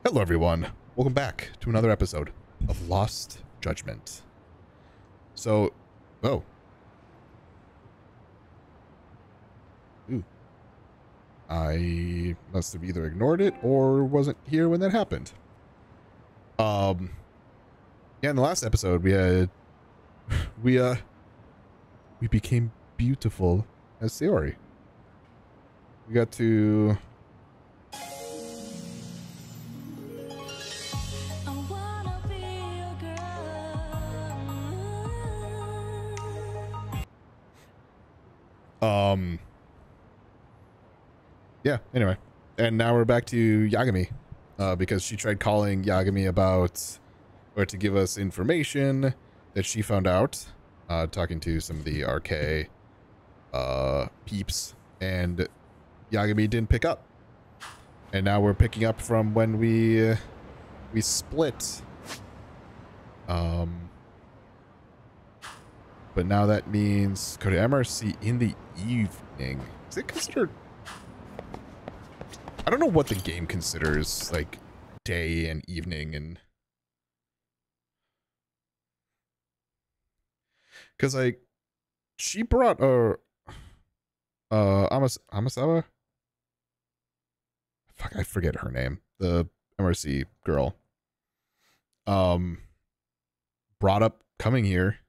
Hello everyone, welcome back to another episode of Lost Judgment. So, Ooh. I must have either ignored it or wasn't here when that happened. Yeah, in the last episode we became beautiful as Sayori. We got to yeah, anyway. And now we're back to Yagami. Because she tried calling Yagami about, or to give us information that she found out, talking to some of the RK, peeps, and Yagami didn't pick up. And now we're picking up from when we split. But now that means go to MRC in the evening. Is it considered? I don't know what the game considers like day and evening, and because like she brought Amasawa. Fuck, I forget her name. The MRC girl. Brought up coming here.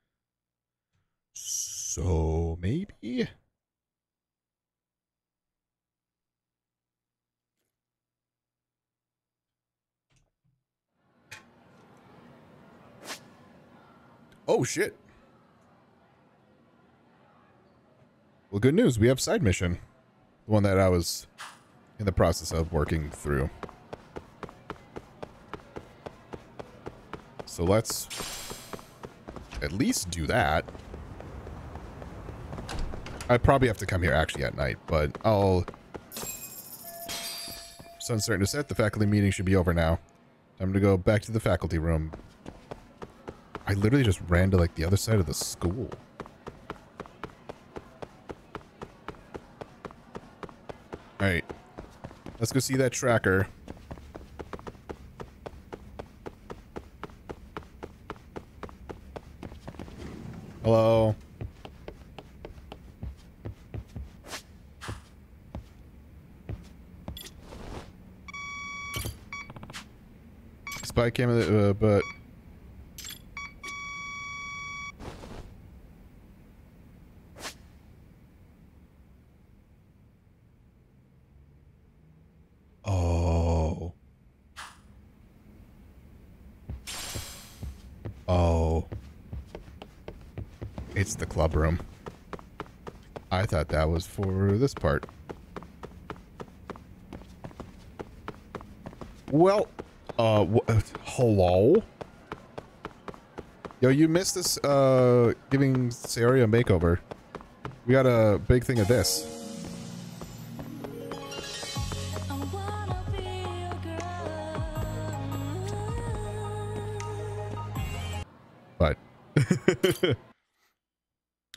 So maybe. Oh shit. Well, good news. We have side mission. The one that I was in the process of working through. So let's at least do that. I probably have to come here actually at night, but sun's starting to set. The faculty meeting should be over now. Time to go back to the faculty room. I literally just ran to like the other side of the school. All right, let's go see that tracker. Hello. Spy camera, but it's the club room. I thought that was for this part. Well, hello? Yo, you missed this, giving Sayori a makeover. We got a big thing of this. But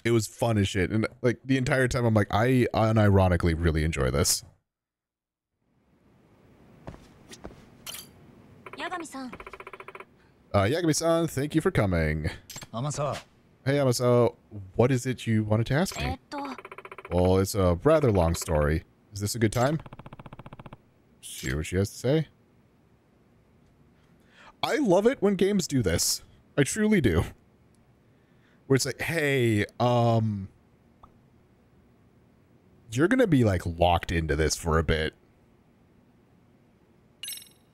it was fun as shit, and like the entire time I'm like, I unironically really enjoy this. Yagami-san, thank you for coming. Amasa. Hey Amasa, what is it you wanted to ask me? Well, it's a rather long story. Is this a good time? See what she has to say? I love it when games do this. I truly do. Where it's like, hey, you're gonna be like locked into this for a bit.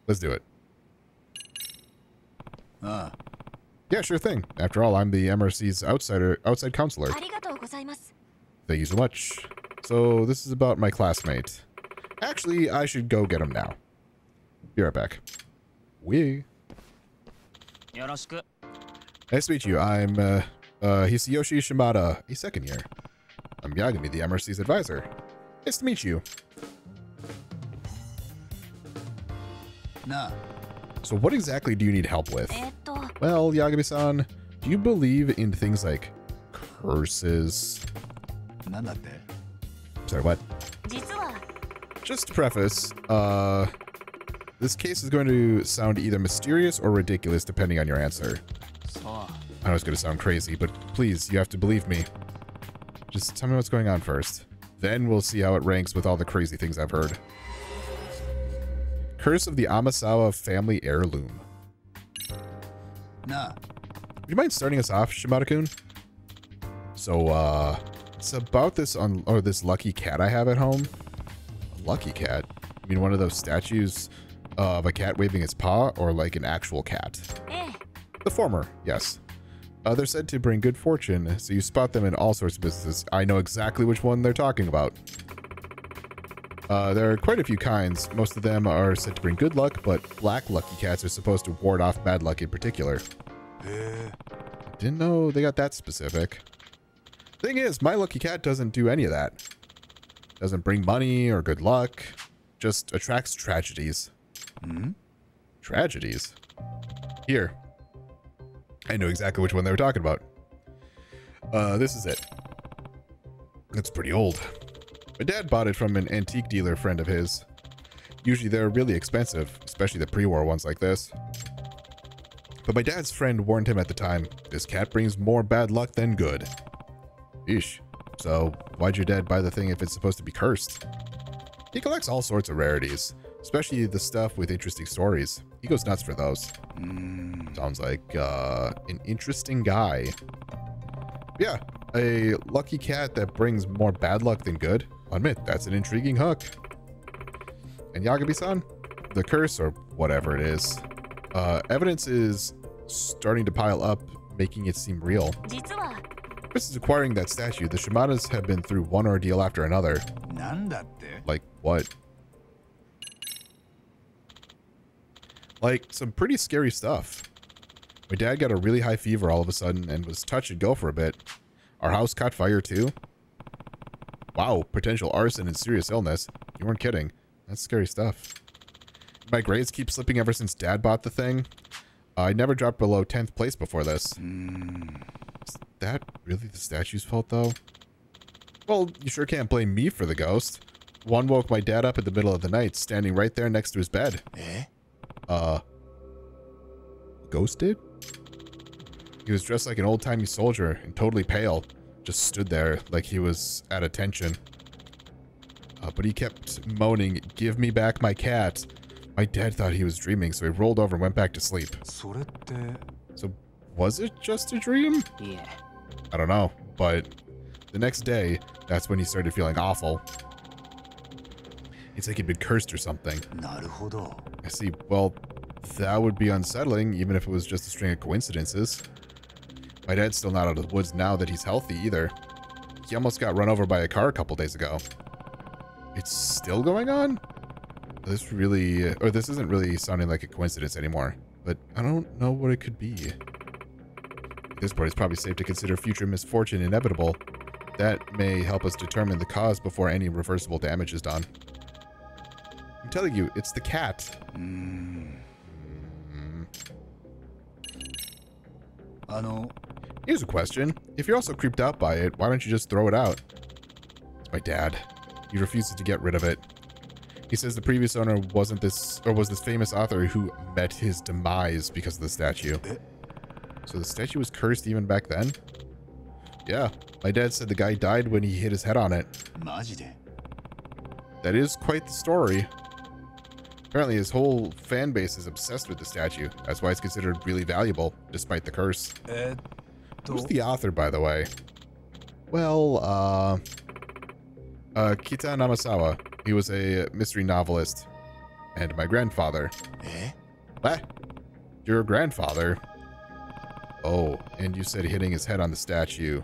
Let's do it. Yeah, sure thing. After all, I'm the MRC's outside counselor. Thank you so much. So this is about my classmate. Actually, I should go get him now. Be right back. Nice to meet you. I'm Hisayoshi Shimada, a second year. I'm Yagami, the MRC's advisor. Nice to meet you. Nah. So what exactly do you need help with? Well, Yagami-san, do you believe in things like curses? Sorry, what? Just to preface, This case is going to sound either mysterious or ridiculous depending on your answer. I know it's going to sound crazy, but please, you have to believe me. Just tell me what's going on first. Then we'll see how it ranks with all the crazy things I've heard. Curse of the Amasawa family heirloom. Nah. Would you mind starting us off, Shimada-kun? So, it's about this this lucky cat I have at home. A lucky cat? I mean, one of those statues of a cat waving its paw, or like an actual cat? The former, yes. They're said to bring good fortune, so you spot them in all sorts of businesses. I know exactly which one they're talking about. There are quite a few kinds. Most of them are said to bring good luck, but black lucky cats are supposed to ward off bad luck in particular. Didn't know they got that specific. Thing is, my lucky cat doesn't do any of that. Doesn't bring money or good luck. Just attracts tragedies. Tragedies? Here. I know exactly which one they were talking about. This is it. It's pretty old. My dad bought it from an antique dealer friend of his. Usually they're really expensive, especially the pre-war ones like this. But my dad's friend warned him at the time, this cat brings more bad luck than good. Eesh. So, why'd your dad buy the thing if it's supposed to be cursed? He collects all sorts of rarities, especially the stuff with interesting stories. He goes nuts for those. Sounds like an interesting guy. Yeah, a lucky cat that brings more bad luck than good. I'll admit, that's an intriguing hook. And Yagabi-san, the curse, or whatever it is, evidence is starting to pile up, making it seem real. Since acquiring that statue, the Shimadas have been through one ordeal after another. Like what? Like some pretty scary stuff. My dad got a really high fever all of a sudden and was touch and go for a bit. Our house caught fire too. Wow, potential arson and serious illness. You weren't kidding. That's scary stuff. My grades keep slipping ever since Dad bought the thing. I never dropped below 10th place before this. Is that really the statue's fault, though? Well, you sure can't blame me for the ghost. One woke my dad up in the middle of the night, standing right there next to his bed. Ghosted? He was dressed like an old-timey soldier and totally pale. Just stood there like he was at attention. But he kept moaning, "Give me back my cat." My dad thought he was dreaming, so he rolled over and went back to sleep. So, was it just a dream? Yeah. I don't know, but the next day, that's when he started feeling awful. It's like he'd been cursed or something. I see. Well, that would be unsettling, even if it was just a string of coincidences. My dad's still not out of the woods now that he's healthy, either. He almost got run over by a car a couple days ago. It's still going on? This isn't really sounding like a coincidence anymore, but I don't know what it could be. At this point, it's probably safe to consider future misfortune inevitable. That may help us determine the cause before any reversible damage is done. I'm telling you, it's the cat. Here's a question. If you're also creeped out by it, why don't you just throw it out? It's my dad. He refuses to get rid of it. He says the previous owner was this famous author who met his demise because of the statue. So the statue was cursed even back then? Yeah, my dad said the guy died when he hit his head on it. That is quite the story. Apparently his whole fan base is obsessed with the statue. That's why it's considered really valuable, despite the curse. Who's the author, by the way? Well, Kita Namasawa. He was a mystery novelist. And my grandfather. What? Your grandfather? Oh, and you said hitting his head on the statue.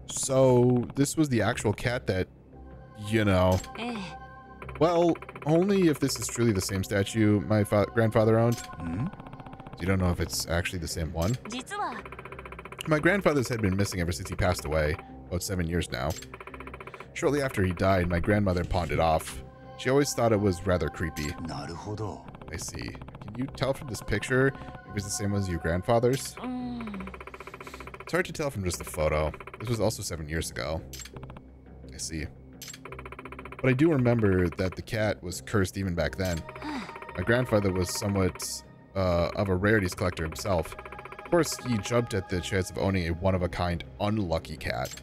So, this was the actual cat that, you know... Well, only if this is truly the same statue my grandfather owned. You don't know if it's actually the same one? My grandfather's had been missing ever since he passed away, about 7 years now. Shortly after he died, my grandmother pawned it off. She always thought it was rather creepy. I see. Can you tell from this picture if it's the same as your grandfather's? It's hard to tell from just the photo. This was also 7 years ago. I see. But I do remember that the cat was cursed even back then. My grandfather was somewhat of a rarities collector himself. Of course, he jumped at the chance of owning a one-of-a-kind unlucky cat.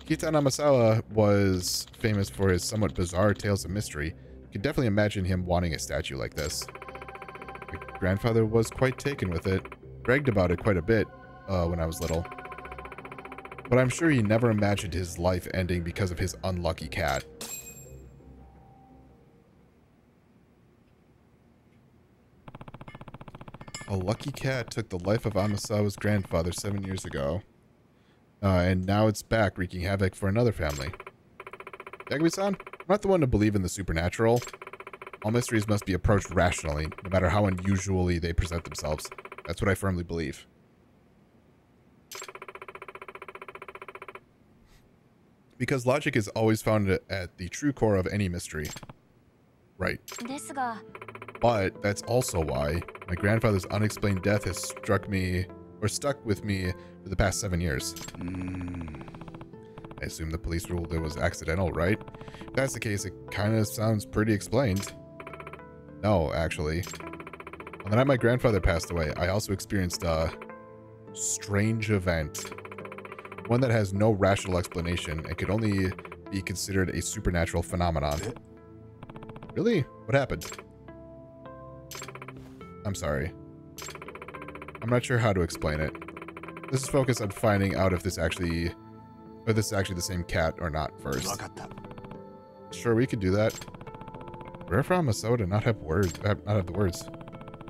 Kitan Amasawa was famous for his somewhat bizarre tales of mystery. You can definitely imagine him wanting a statue like this. My grandfather was quite taken with it, bragged about it quite a bit when I was little. But I'm sure he never imagined his life ending because of his unlucky cat. A lucky cat took the life of Amasawa's grandfather 7 years ago. And now it's back, wreaking havoc for another family. Yagami-san, I'm not the one to believe in the supernatural. All mysteries must be approached rationally, no matter how unusually they present themselves. That's what I firmly believe. Because logic is always found at the true core of any mystery. Right. But that's also why my grandfather's unexplained death has stuck with me for the past 7 years. I assume the police ruled it was accidental, right? If that's the case, it kind of sounds pretty explained. No, actually. On the night my grandfather passed away, I also experienced a strange event. One that has no rational explanation and could only be considered a supernatural phenomenon. Really? What happened? I'm sorry. I'm not sure how to explain it. This is focused on finding out if this is actually the same cat or not first. Sure, we could do that. Rare for Amasawa to not have the words.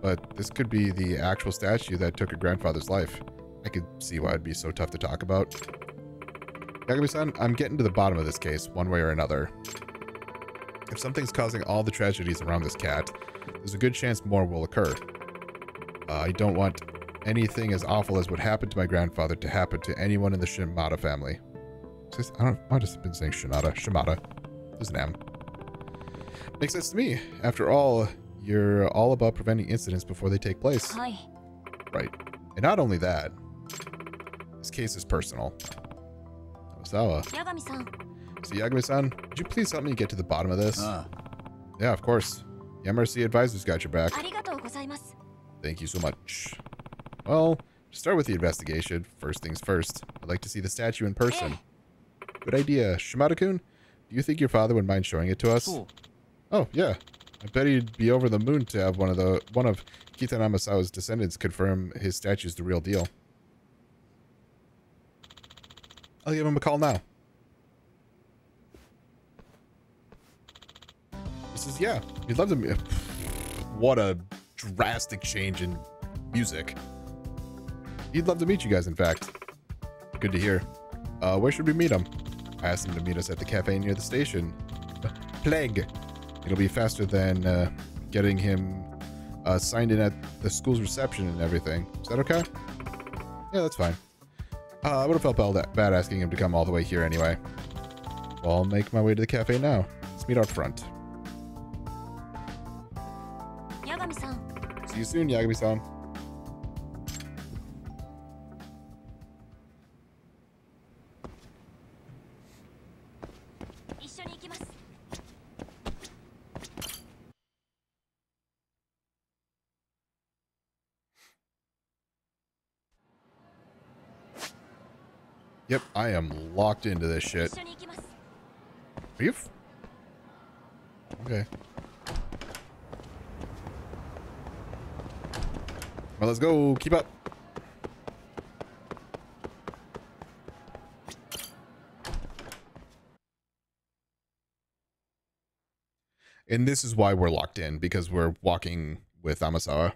But this could be the actual statue that took her grandfather's life. I could see why it'd be so tough to talk about. Yagami-san, I'm getting to the bottom of this case, one way or another. If something's causing all the tragedies around this cat, there's a good chance more will occur. I don't want anything as awful as what happened to my grandfather to happen to anyone in the Shimada family. I might have been saying Shimada. There's an M. Makes sense to me. After all, you're all about preventing incidents before they take place. Hi. Right. And not only that, this case is personal. Amasawa. Yagami-san. So Yagami-san, would you please help me get to the bottom of this? Yeah, of course. The MRC advisor's got your back. Thank you so much. Well, to start with the investigation, first things first, I'd like to see the statue in person. Good idea. Shimada-kun, do you think your father would mind showing it to us? Oh, yeah. I bet he'd be over the moon to have one of Kitan Amasawa's descendants confirm his statue's the real deal. I'll give him a call now. He says, yeah, he'd love to meet. What a drastic change in music. He'd love to meet you guys, in fact. Good to hear. Where should we meet him? I asked him to meet us at the cafe near the station. Plague. It'll be faster than getting him signed in at the school's reception and everything. Is that okay? Yeah, that's fine. I would have felt bad asking him to come all the way here anyway. Well, I'll make my way to the cafe now. Let's meet out front. Yagami-san. See you soon, Yagami-san. Yep, I am locked into this shit. Are you? Okay. Well, let's go. Keep up. And this is why we're locked in, because we're walking with Amasawa.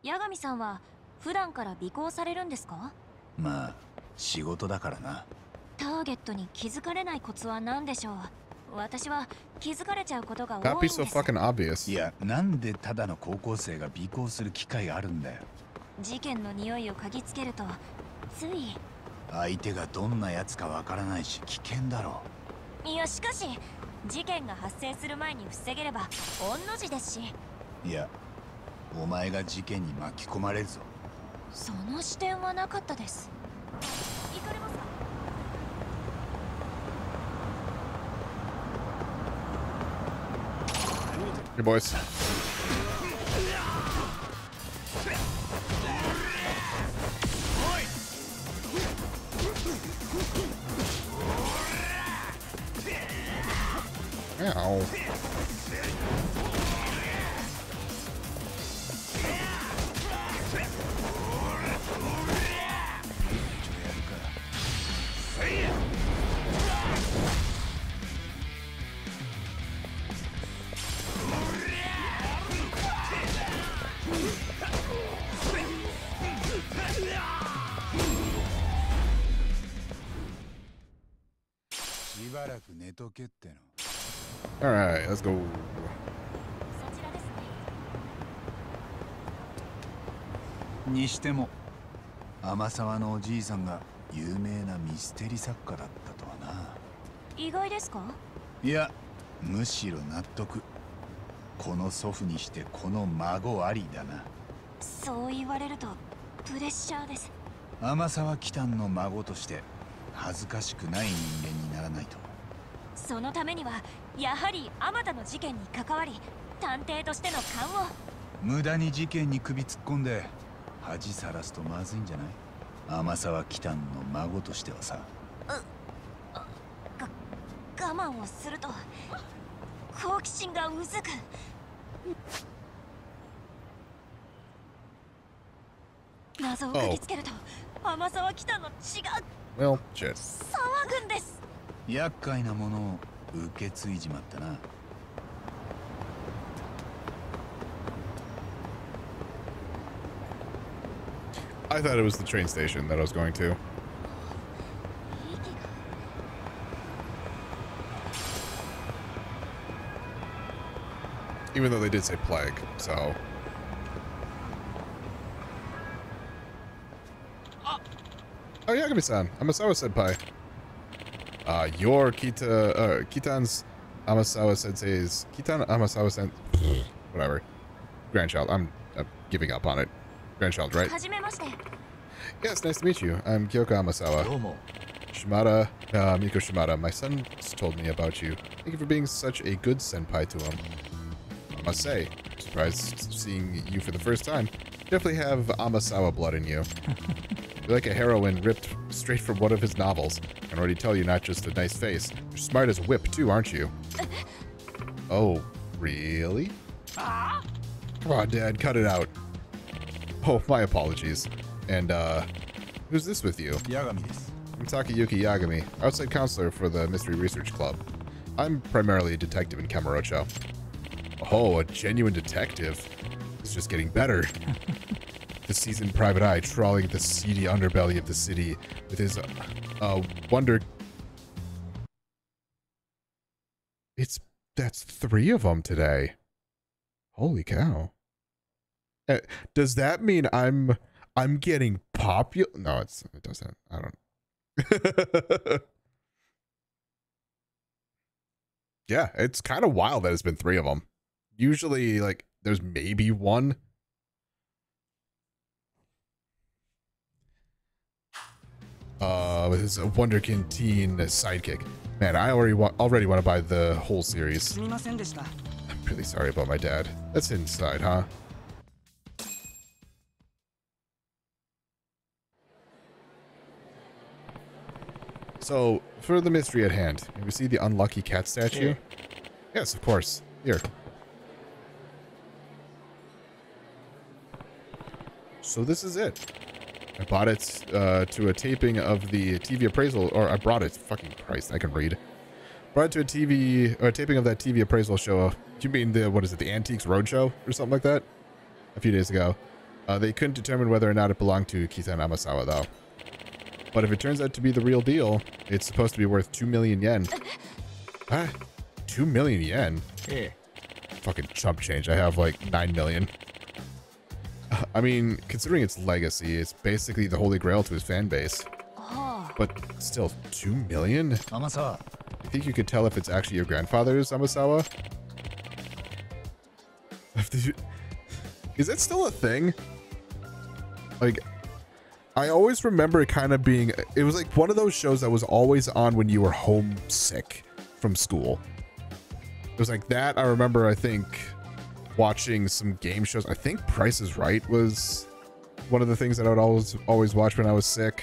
Yagami-san は普段から尾行されるんですか？まあ仕事だからな。ターゲットに気づかれないコツは何でしょう？私は気づかれちゃうことが Not 多い be んで so す。 fucking obvious. いや、なんでただの高校生が尾行する機会があるんだよ。事件の匂いを嗅ぎつけるとつい。相手がどんなやつかわからないし危険だろいやしかし事件が発生する前に防げれば御の字ですし。う。いや、お前が事件に巻き込まれるぞ。その視点はなかったです。行かれますか。 Hey, boys. Ow. Alright, let's go. そちらですね。にしても天沢のおじいさんが有名なミステリ作家だったとはな。意外ですか。いや、むしろ納得。この祖父にしてこの孫ありだな。そう言われるとプレッシャーです。天沢喜多の孫として恥ずかしくない人間にならないと。そのためにはやはりあまたの事件に関わり探偵としての勘を。無駄に事件に首突っ込んで恥さらすとまずいんじゃない。天沢喜多の孫としてはさ。我慢をすると好奇心がうずく。謎を嗅ぎつけると天沢喜多の血が Well, shit. 騒ぐんです。厄介なものを受け継いじまったな。I thought it was the train station that I was going to. Even though they did say plague, so. Oh, Yagami-san. Amasawa senpai. Your Kitan's Amasawa sensei's Kitan Amasawa sen whatever. Grandchild. I'm giving up on it. Grandchild, right? Yes, nice to meet you. I'm Kyoko Amasawa. Shimada, Miko Shimada. My son told me about you. Thank you for being such a good senpai to him. I must say, surprised seeing you for the first time. You definitely have Amasawa blood in you. You're like a heroine ripped straight from one of his novels. I can already tell you're not just a nice face. You're smart as a whip, too, aren't you? Oh, really? Come on, Dad, cut it out. Oh, my apologies. And, who's this with you? Yagami desu. I'm Takayuki Yagami, outside counselor for the Mystery Research Club. I'm primarily a detective in Kamurocho. Oh, a genuine detective. It's just getting better. The seasoned private eye trawling the seedy underbelly of the city with his, wonder... That's 3 of them today. Holy cow. Does that mean I'm getting popular? No, it doesn't. I don't. Yeah, it's kind of wild that it's been 3 of them. Usually, like, there's maybe 1. With his Wonderkin teen sidekick. Man, I already want to buy the whole series. I'm really sorry about my dad. That's inside, huh? So, for the mystery at hand, can we see the unlucky cat statue? Yeah. Yes, of course. Here. So this is it. I bought it to a taping of the TV appraisal, or I brought it. Fucking Christ, I can read. Brought it to a taping of that TV appraisal show. You mean the, what is it, the Antiques Roadshow or something like that? A few days ago. They couldn't determine whether or not it belonged to Kitan Amasawa, though. But if it turns out to be the real deal, it's supposed to be worth 2 million yen. Ah, 2 million yen. Yeah. Fucking chump change. I have like 9 million. I mean, considering its legacy, it's basically the holy grail to his fan base. Oh. But still, 2 million? Amasawa. You think you could tell if it's actually your grandfather's, Amasawa? Is it still a thing? Like, I always remember it kind of being... It was like one of those shows that was always on when you were homesick from school. It was like that. I remember, I think, watching some game shows. I think Price is Right was one of the things that I would always watch when I was sick.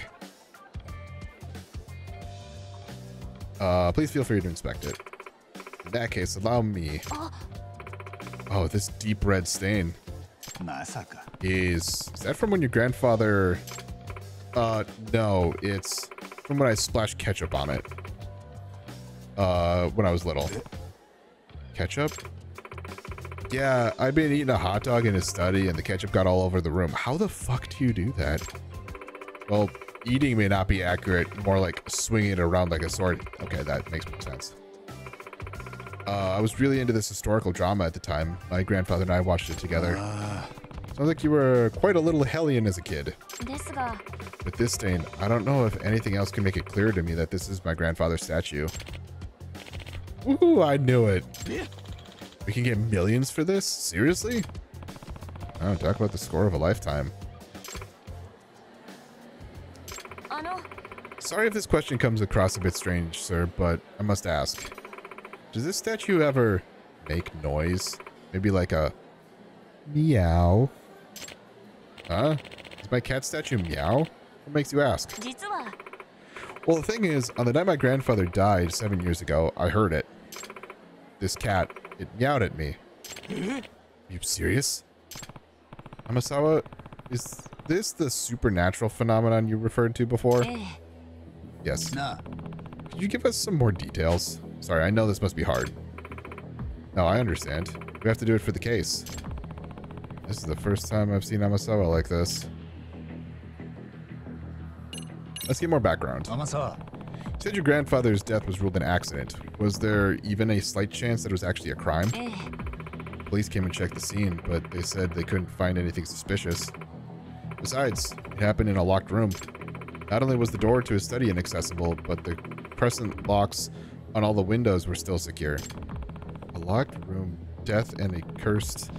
Please feel free to inspect it. In that case, allow me... Oh, this deep red stain. Is that from when your grandfather... no, it's from when I splashed ketchup on it. When I was little. Ketchup? Yeah, I've been eating a hot dog in his study and the ketchup got all over the room. How the fuck do you do that? Well, eating may not be accurate, more like swinging it around like a sword. Okay, that makes more sense. I was really into this historical drama at the time. My grandfather and I watched it together. Sounds like you were quite a little hellion as a kid. With this stain, I don't know if anything else can make it clearer to me that this is my grandfather's statue. Woohoo, I knew it. We can get millions for this? Seriously? Oh, talk about the score of a lifetime. Sorry if this question comes across a bit strange, sir, but I must ask. Does this statue ever make noise? Maybe like a meow? Huh? Does my cat statue meow? What makes you ask? Well, the thing is, on the night my grandfather died 7 years ago, I heard it. This cat, it meowed at me. Are you serious? Amasawa, is this the supernatural phenomenon you referred to before? Yes. Could you give us some more details? Sorry, I know this must be hard. No, I understand. We have to do it for the case. This is the first time I've seen Amasawa like this. Let's get more background. Amasawa. You said your grandfather's death was ruled an accident. Was there even a slight chance that it was actually a crime? Police came and checked the scene, but they said they couldn't find anything suspicious. Besides, it happened in a locked room. Not only was the door to his study inaccessible, but the crescent locks on all the windows were still secure. A locked room, death, and a cursed...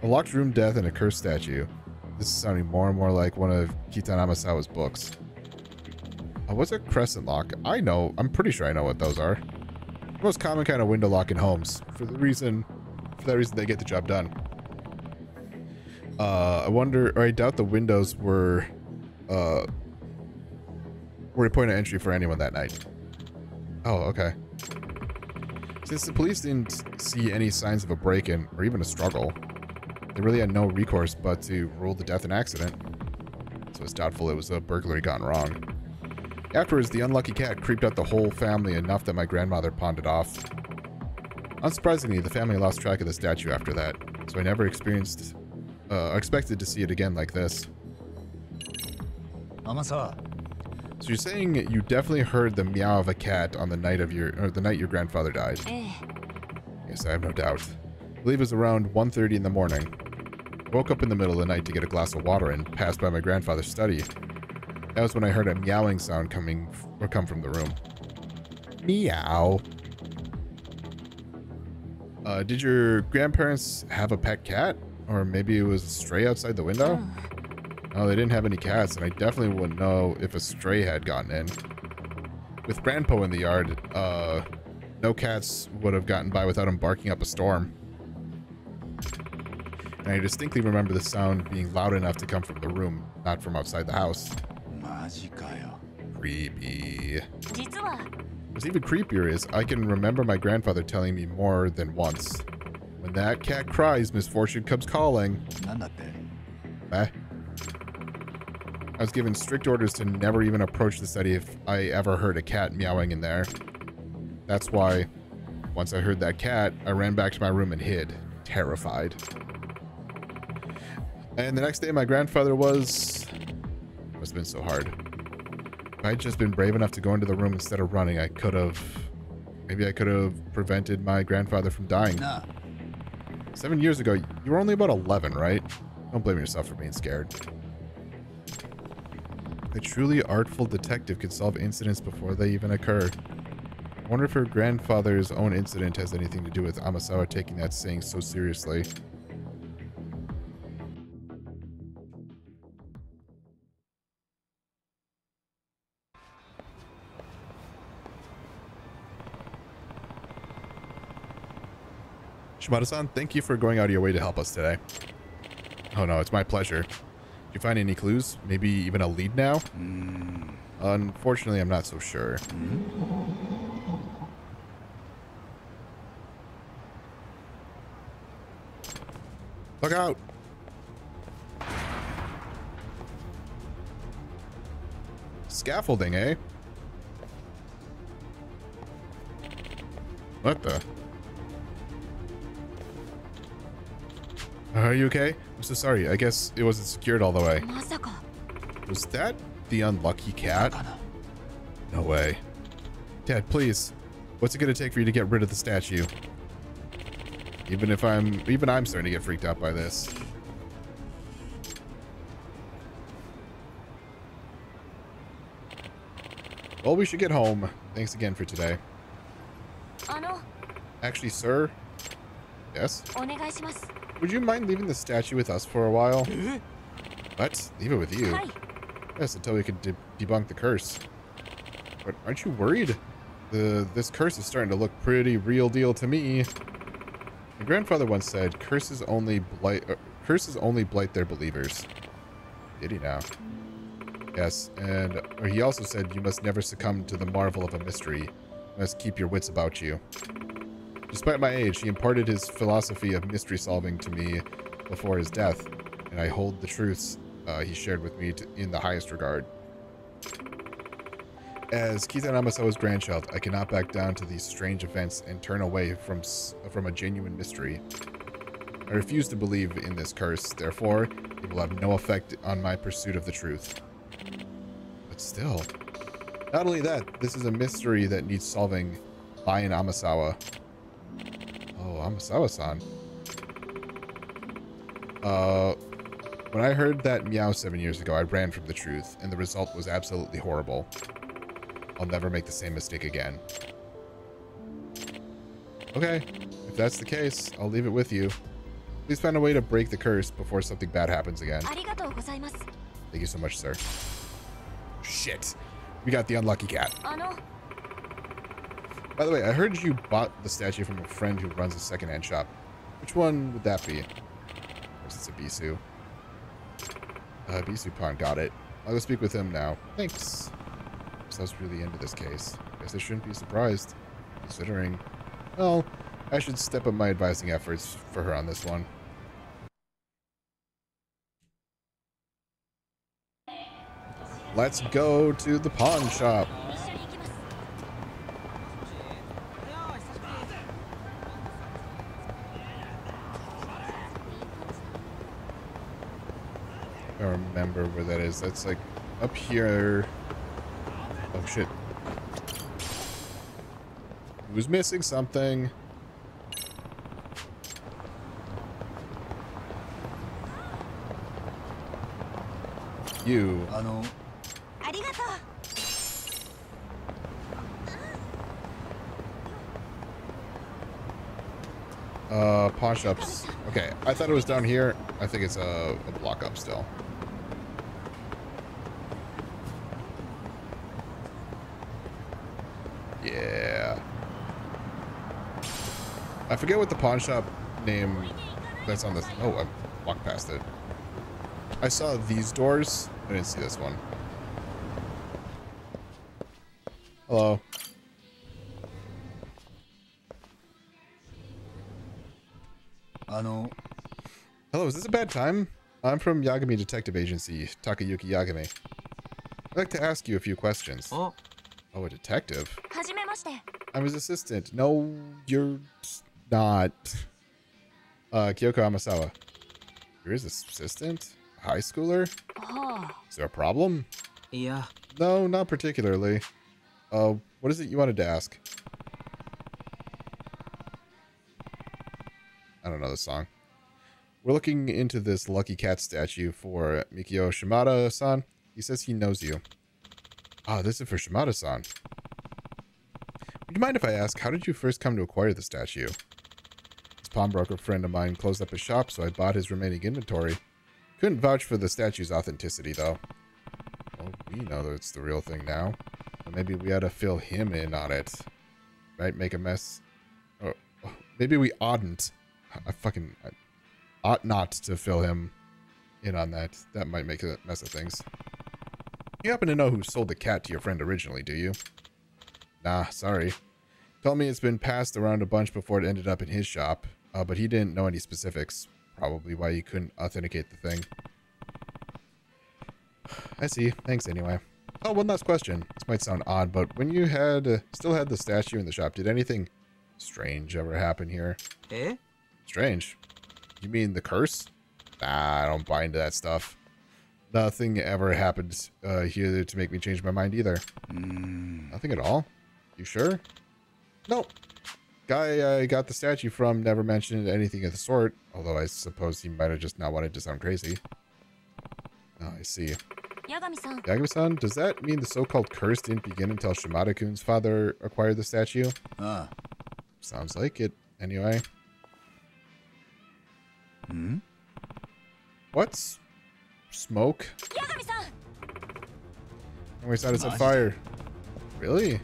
A locked room, death, and a cursed statue. This is sounding more and more like one of Kitan Amasawa's books. What's a crescent lock? I know. I'm pretty sure I know what those are. The most common kind of window lock in homes. For that reason, they get the job done. I wonder, or I doubt the windows were a point of entry for anyone that night. Oh, okay. Since the police didn't see any signs of a break-in or even a struggle, they really had no recourse but to rule the death an accident. So it's doubtful it was a burglary gone wrong. Afterwards, the unlucky cat creeped out the whole family enough that my grandmother pawned it off. Unsurprisingly, the family lost track of the statue after that, so I never expected to see it again like this. Amasawa. So you're saying you definitely heard the meow of a cat on the night of the night your grandfather died? Yes, I have no doubt. I believe it was around 1:30 in the morning. I woke up in the middle of the night to get a glass of water and passed by my grandfather's study. That was when I heard a meowing sound come from the room. Meow. Did your grandparents have a pet cat? Or maybe it was a stray outside the window? No, they didn't have any cats, and I definitely wouldn't know if a stray had gotten in. With Grandpa in the yard, no cats would have gotten by without him barking up a storm. And I distinctly remember the sound being loud enough to come from the room, not from outside the house. Creepy. What's even creepier is I can remember my grandfather telling me more than once. When that cat cries, misfortune comes calling. Eh? I was given strict orders to never even approach the study if I ever heard a cat meowing in there. That's why, once I heard that cat, I ran back to my room and hid, terrified. And the next day, my grandfather was... It must have been so hard. If I had just been brave enough to go into the room instead of running, I could have Maybe I could have prevented my grandfather from dying. Nah. 7 years ago, you were only about 11, right? Don't blame yourself for being scared. A truly artful detective can solve incidents before they even occur. I wonder if her grandfather's own incident has anything to do with Amasawa taking that saying so seriously. Shimada-san, thank you for going out of your way to help us today. Oh no, it's my pleasure. Did you find any clues? Maybe even a lead now? Unfortunately, I'm not so sure. Look out! Scaffolding, eh? What the? Are you okay? I'm so sorry. I guess it wasn't secured all the way. Was that the unlucky cat? No way. Dad, please. What's it gonna take for you to get rid of the statue? Even I'm starting to get freaked out by this. Well, we should get home. Thanks again for today. Actually, sir? Yes? Would you mind leaving the statue with us for a while? What? Leave it with you? Yes, until we can debunk the curse. But aren't you worried? This curse is starting to look pretty real deal to me. My grandfather once said, curses only blight their believers. Did he now? Yes, and he also said you must never succumb to the marvel of a mystery. You must keep your wits about you. Despite my age, he imparted his philosophy of mystery solving to me before his death, and I hold the truths he shared with me in the highest regard. As Kitan Amasawa's grandchild, I cannot back down to these strange events and turn away from a genuine mystery. I refuse to believe in this curse, therefore, it will have no effect on my pursuit of the truth. But still, not only that, this is a mystery that needs solving by an Amasawa. Oh, Amasawa-san. When I heard that meow 7 years ago, I ran from the truth, and the result was absolutely horrible. I'll never make the same mistake again. Okay, if that's the case, I'll leave it with you. Please find a way to break the curse before something bad happens again. Thank you so much, sir. Shit. We got the unlucky cat. By the way, I heard you bought the statue from a friend who runs a secondhand shop. Which one would that be? Of course, it's a Bisu. Bisu Pond, got it. I'll go speak with him now. Thanks. I was really into this case. Guess I shouldn't be surprised, considering... Well, I should step up my advising efforts for her on this one. Let's go to the pawn shop. I remember where that is. That's like up here. Oh shit. Who's missing something? You. Pawn shops. Okay, I thought it was down here. I think it's a block up still. Yeah. I forget what the pawn shop name that's on this. Oh, I walked past it. I saw these doors. I didn't see this one. Hello. Hello, is this a bad time? I'm from Yagami Detective Agency, Takayuki Yagami. I'd like to ask you a few questions. Oh, a detective? I'm his assistant. No, you're not. Kyoko Amasawa. You're his assistant? A high schooler? Is there a problem? Yeah. No, not particularly. What is it you wanted to ask? I don't know this song. We're looking into this Lucky Cat statue for Mikio Shimada-san. He says he knows you. Ah, this is for Shimada-san. Would you mind if I ask, how did you first come to acquire the statue? This pawnbroker friend of mine closed up his shop, so I bought his remaining inventory. Couldn't vouch for the statue's authenticity, though. Well, we know that it's the real thing now. But maybe we ought to fill him in on it. Right? Make a mess. Oh, maybe we oughtn't. I ought not to fill him in on that. That might make a mess of things. You happen to know who sold the cat to your friend originally, do you? Nah, sorry. Told me it's been passed around a bunch before it ended up in his shop, but he didn't know any specifics. Probably why he couldn't authenticate the thing. I see. Thanks anyway. Oh, one last question. This might sound odd, but when you still had the statue in the shop, did anything strange ever happen here? Eh? Strange? You mean the curse? Nah, I don't buy into that stuff. Nothing ever happened here to make me change my mind either. Nothing at all? You sure? Nope. Guy I got the statue from never mentioned anything of the sort, although I suppose he might have just not wanted to sound crazy. Oh, I see. Yagami-san. Yagami-san, does that mean the so-called curse didn't begin until Shimada-kun's father acquired the statue? Sounds like it, anyway. What's smoke? Yagami-san. Oh, we thought it said fire. Really?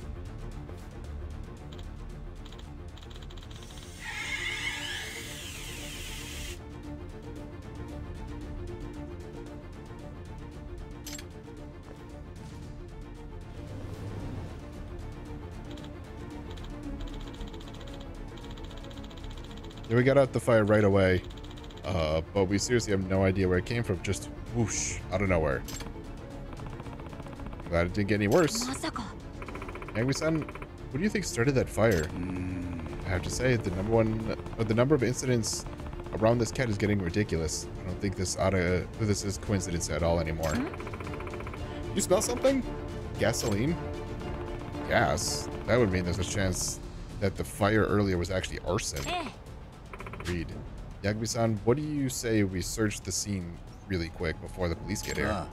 Yeah, we got out the fire right away. But we seriously have no idea where it came from. Just whoosh, out of nowhere. Glad it didn't get any worse. Yagami-san, what do you think started that fire? I have to say, the number of incidents around this cat is getting ridiculous. I don't think this is coincidence at all anymore. You smell something? Gasoline? Gas? That would mean there's a chance that the fire earlier was actually arson. Agreed. Yagami-san, what do you say we search the scene really quick before the police get here?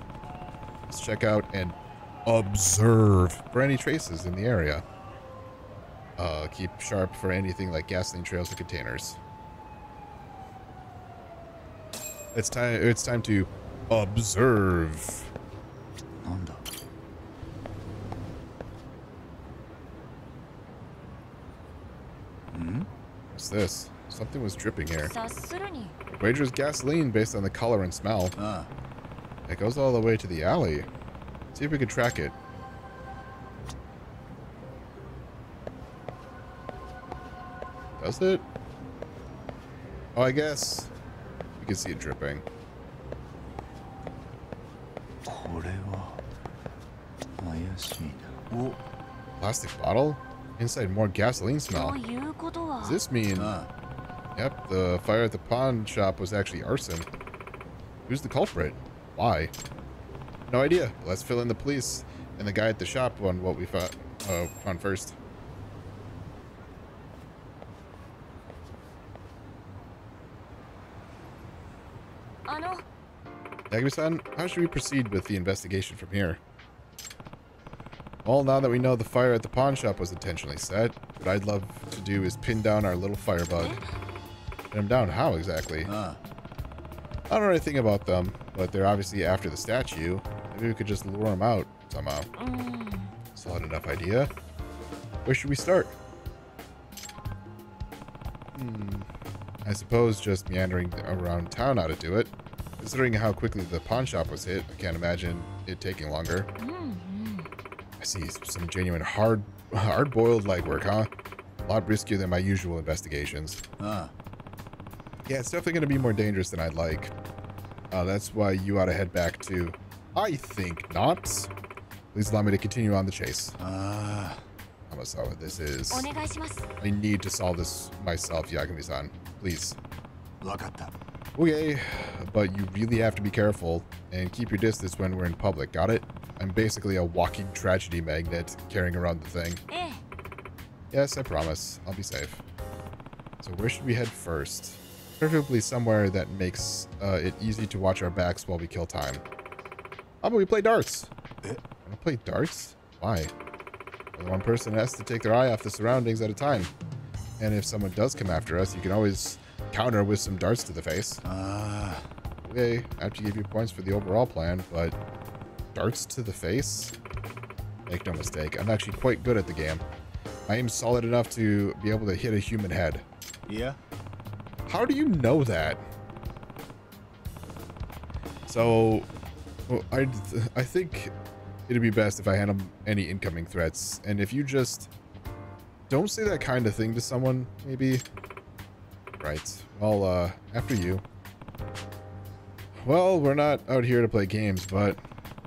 Let's check out and observe for any traces in the area. Keep sharp for anything like gasoline trails or containers. It's time to observe. What's this? Something was dripping here. Wager's gasoline based on the color and smell. It goes all the way to the alley. See if we can track it. Does it? Oh, I guess you can see it dripping. Plastic bottle? Inside more gasoline smell. Does this mean... Yep, the fire at the pawn shop was actually arson. Who's the culprit? Why? No idea. Let's fill in the police and the guy at the shop on what we found first. Yagami-san, how should we proceed with the investigation from here? Well, now that we know the fire at the pawn shop was intentionally set, what I'd love to do is pin down our little firebug. Pin him down how exactly? I don't know anything about them, but they're obviously after the statue. Maybe we could just lure them out somehow. Solid enough idea. Where should we start? I suppose just meandering around town ought to do it. Considering how quickly the pawn shop was hit, I can't imagine it taking longer. I see some genuine hard-boiled legwork, huh? A lot riskier than my usual investigations. Yeah, it's definitely going to be more dangerous than I'd like. That's why you ought to head back to... I think not. Please allow me to continue on the chase. Amasawa, this is... I need to solve this myself, Yagami-san. Please. Okay, but you really have to be careful and keep your distance when we're in public, got it? I'm basically a walking tragedy magnet carrying around the thing. Yes, I promise. I'll be safe. So where should we head first? Preferably somewhere that makes it easy to watch our backs while we kill time. How about we play darts? Want to play darts? Why? Well, one person has to take their eye off the surroundings at a time. And if someone does come after us, you can always counter with some darts to the face. Okay, I have to give you points for the overall plan, but darts to the face? Make no mistake, I'm actually quite good at the game. I am solid enough to be able to hit a human head. Yeah? How do you know that? So, well, I think it'd be best if I handle any incoming threats. And if you just don't say that kind of thing to someone, maybe. Right. Well, after you. Well, we're not out here to play games, but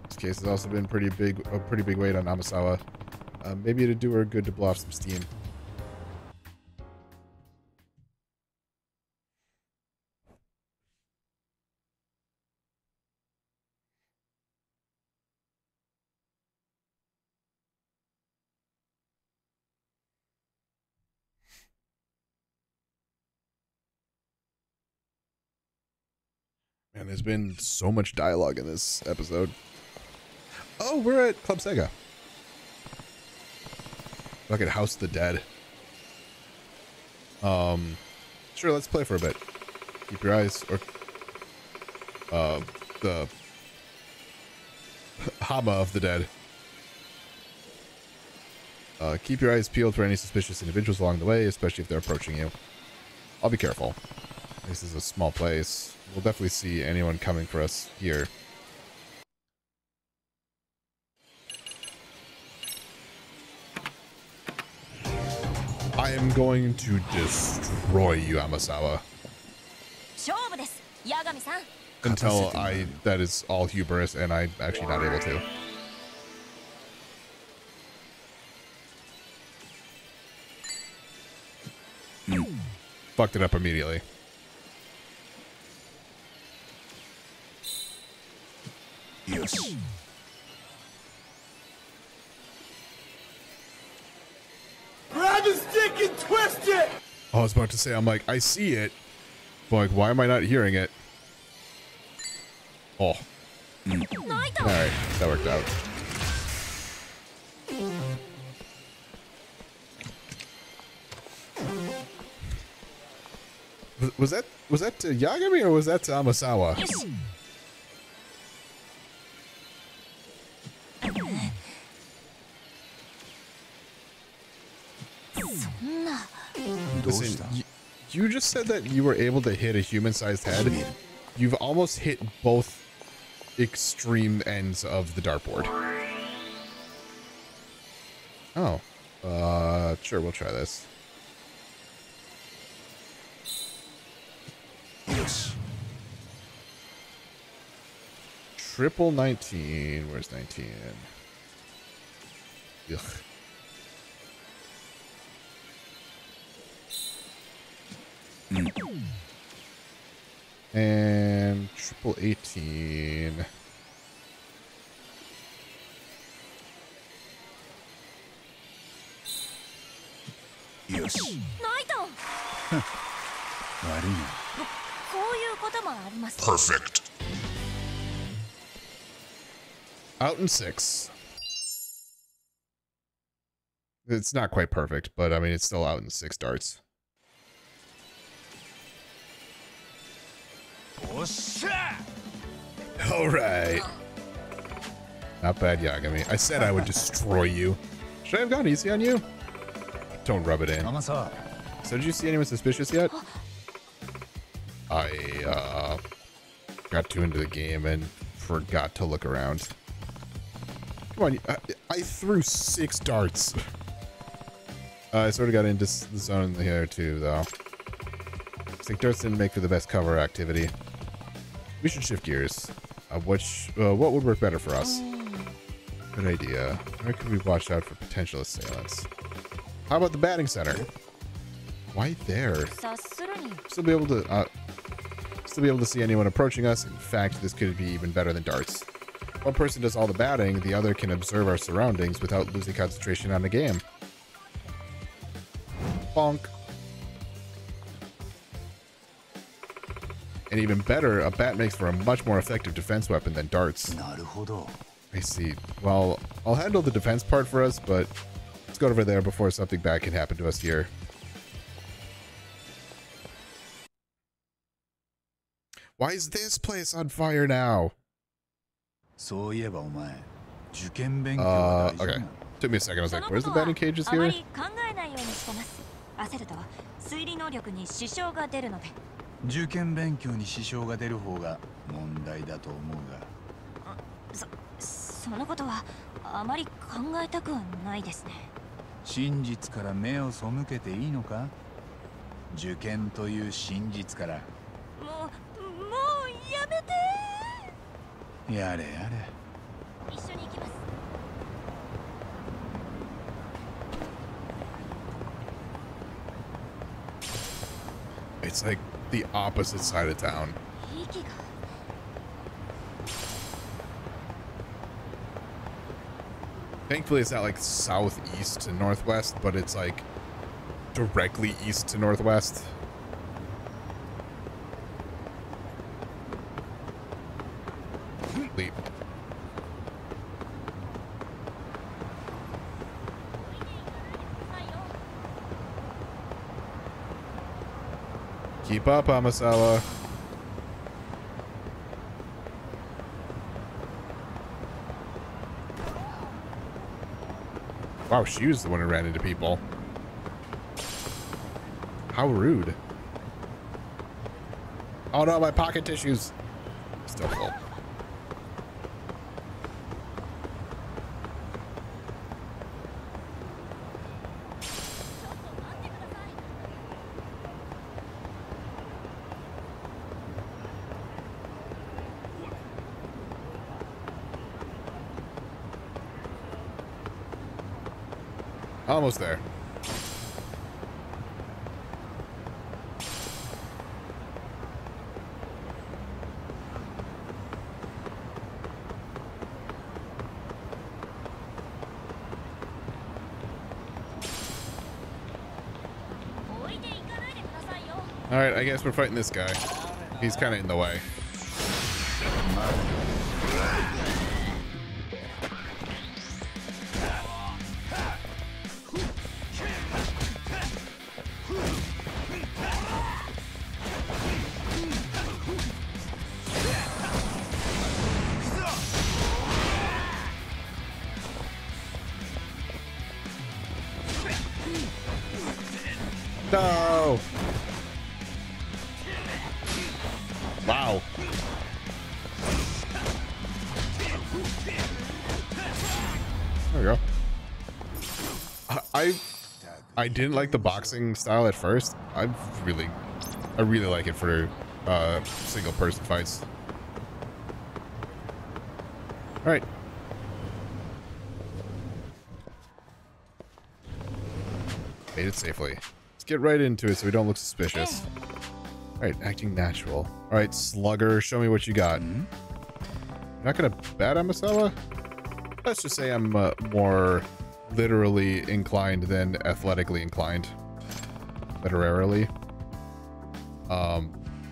this case has also been a pretty big weight on Amasawa. Maybe it'd do her good to blow off some steam. Man, there's been so much dialogue in this episode. Oh, we're at Club Sega. Fucking House of the Dead. Sure, let's play for a bit. Keep your eyes, or the Hama of the Dead. Keep your eyes peeled for any suspicious individuals along the way, especially if they're approaching you. I'll be careful. This is a small place. We'll definitely see anyone coming for us here. I am going to destroy you, Amasawa. Until that is all hubris and I'm actually not able to. Fucked it up immediately. Yes. Grab the stick and twist it! I was about to say, I'm like, I see it. But like, why am I not hearing it? Oh. Alright, that worked out. Was that to Yagami or was that to Amasawa? Listen, you just said that you were able to hit a human-sized head. You've almost hit both extreme ends of the dartboard. Oh. Sure, we'll try this. Yes. Triple 19. Where's 19? Ugh. And triple 18. Yes. Perfect. Out in 6. It's not quite perfect, but I mean, it's still out in 6 darts. All right. Not bad, Yagami. I said I would destroy you. Should I have gone easy on you? Don't rub it in. So did you see anyone suspicious yet? I got too into the game and forgot to look around. Come on, I threw 6 darts. I sort of got into the zone here too, though. Looks like darts didn't make for the best cover activity. We should shift gears. What would work better for us? Good idea. Where could we watch out for potential assailants? How about the batting center? Why there? Still be able to see anyone approaching us. In fact, this could be even better than darts. One person does all the batting, the other can observe our surroundings without losing concentration on the game. Bonk. And even better, a bat makes for a much more effective defense weapon than darts. なるほど。 I see. Well, I'll handle the defense part for us, but let's go over there before something bad can happen to us here. Why is this place on fire now? そういえばお前、受験勉強は大丈夫な Okay. の？ Took me a second. I was そ like, の where's こ the とは batting cages あま here? り考えないようにしてます。焦ると推理能力に支障が出るので。受験勉強に支障が出る方が問題だと思うが。そのことはあまり考えたくはないですね。真実から目を背けていいのか？受験という真実から。もうやめて。やれやれ。一緒に行きます。It's like the opposite side of town. 息が。Thankfully, it's not like southeast to northwest, but it's like directly east to northwest. Leap. Keep up, Amasawa. Wow, she was the one who ran into people. How rude. Oh no, my pocket tissues. Still full. Almost there. All right, I guess we're fighting this guy. He's kind of in the way. No! Wow. There we go. I didn't like the boxing style at first. I really like it for single person fights. All right. Made it safely. Let's get right into it so we don't look suspicious. All right, acting natural. All right, Slugger, show me what you got. You're not gonna bat Amasawa? Let's just say I'm more literally inclined than athletically inclined. Literarily.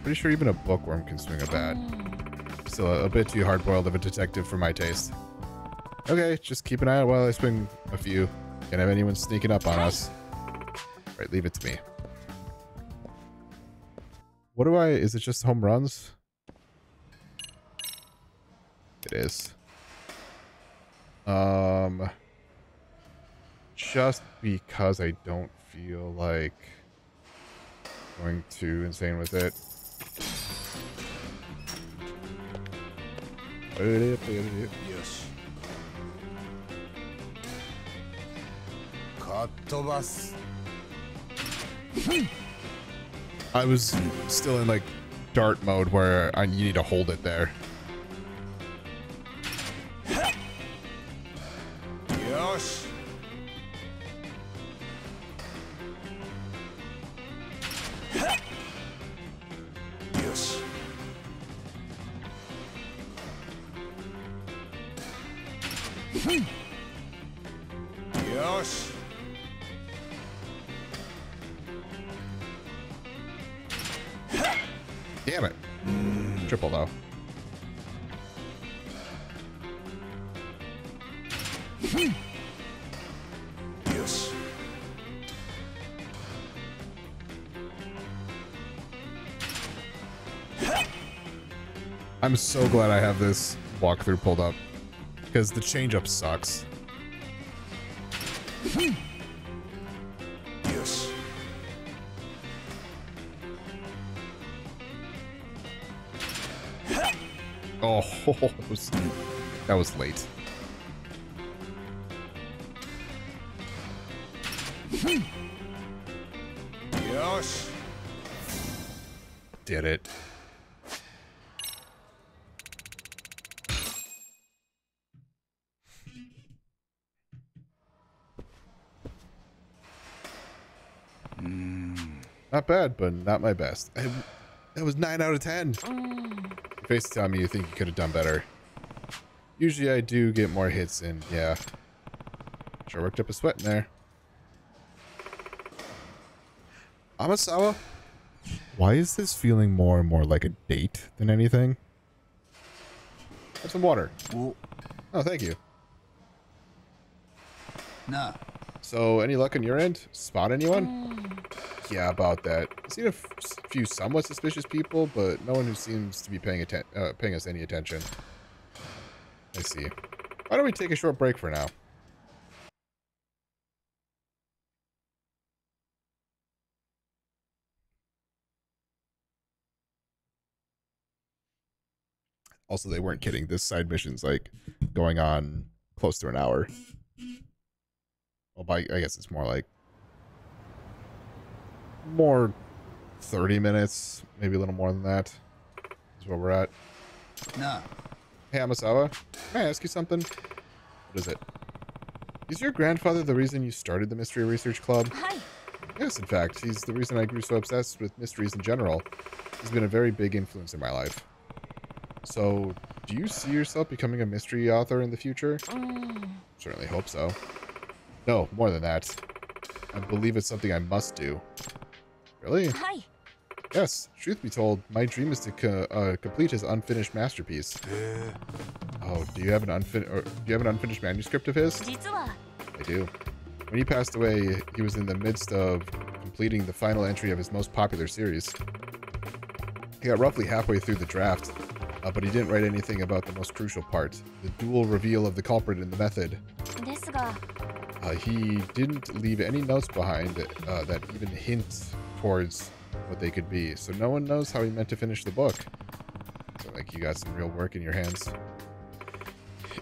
Pretty sure even a bookworm can swing a bat. Still a bit too hard-boiled of a detective for my taste. Okay, just keep an eye out while I swing a few. Can't have anyone sneaking up on us. All right, leave it to me. What do is it just home runs? It is. Just because I don't feel like going too insane with it. Yosh. Kattobas. I was still in like dart mode where you need to hold it there. Yosh. Yosh. Yosh. Damn it. Triple, though. Yes. I'm so glad I have this walkthrough pulled up, because the change-up sucks. Yes. Oh, that was late. Yes. Did it. Not bad, but not my best. That was 9 out of 10. Your face is telling me you think you could have done better. Usually I do get more hits, and yeah. Sure worked up a sweat in there. Amasawa? Why is this feeling more and more like a date than anything? Have some water. Oh. Oh, thank you. Nah. So, any luck on your end? Spot anyone? Yeah, about that. I've seen a few somewhat suspicious people, but no one who seems to be paying us any attention. I see. Why don't we take a short break for now? Also, they weren't kidding. This side mission's like going on close to an hour. Well, I guess it's more 30 minutes, maybe a little more than that. Is where we're at. Nah. Hey, Amasawa, can I ask you something? What is it? Is your grandfather the reason you started the Mystery Research Club? Hi. Yes, in fact, he's the reason I grew so obsessed with mysteries in general. He's been a very big influence in my life. So, do you see yourself becoming a mystery author in the future? Certainly hope so. No, more than that. I believe it's something I must do. Really? Hi. Yes, truth be told, my dream is to complete his unfinished masterpiece. Oh, do you have an unfinished manuscript of his? 実は I do. When he passed away, he was in the midst of completing the final entry of his most popular series. He got roughly halfway through the draft, but he didn't write anything about the most crucial part, the dual reveal of the culprit in the method. ですが He didn't leave any notes behind that even hint towards what they could be, so no one knows how he meant to finish the book. So, like, you got some real work in your hands.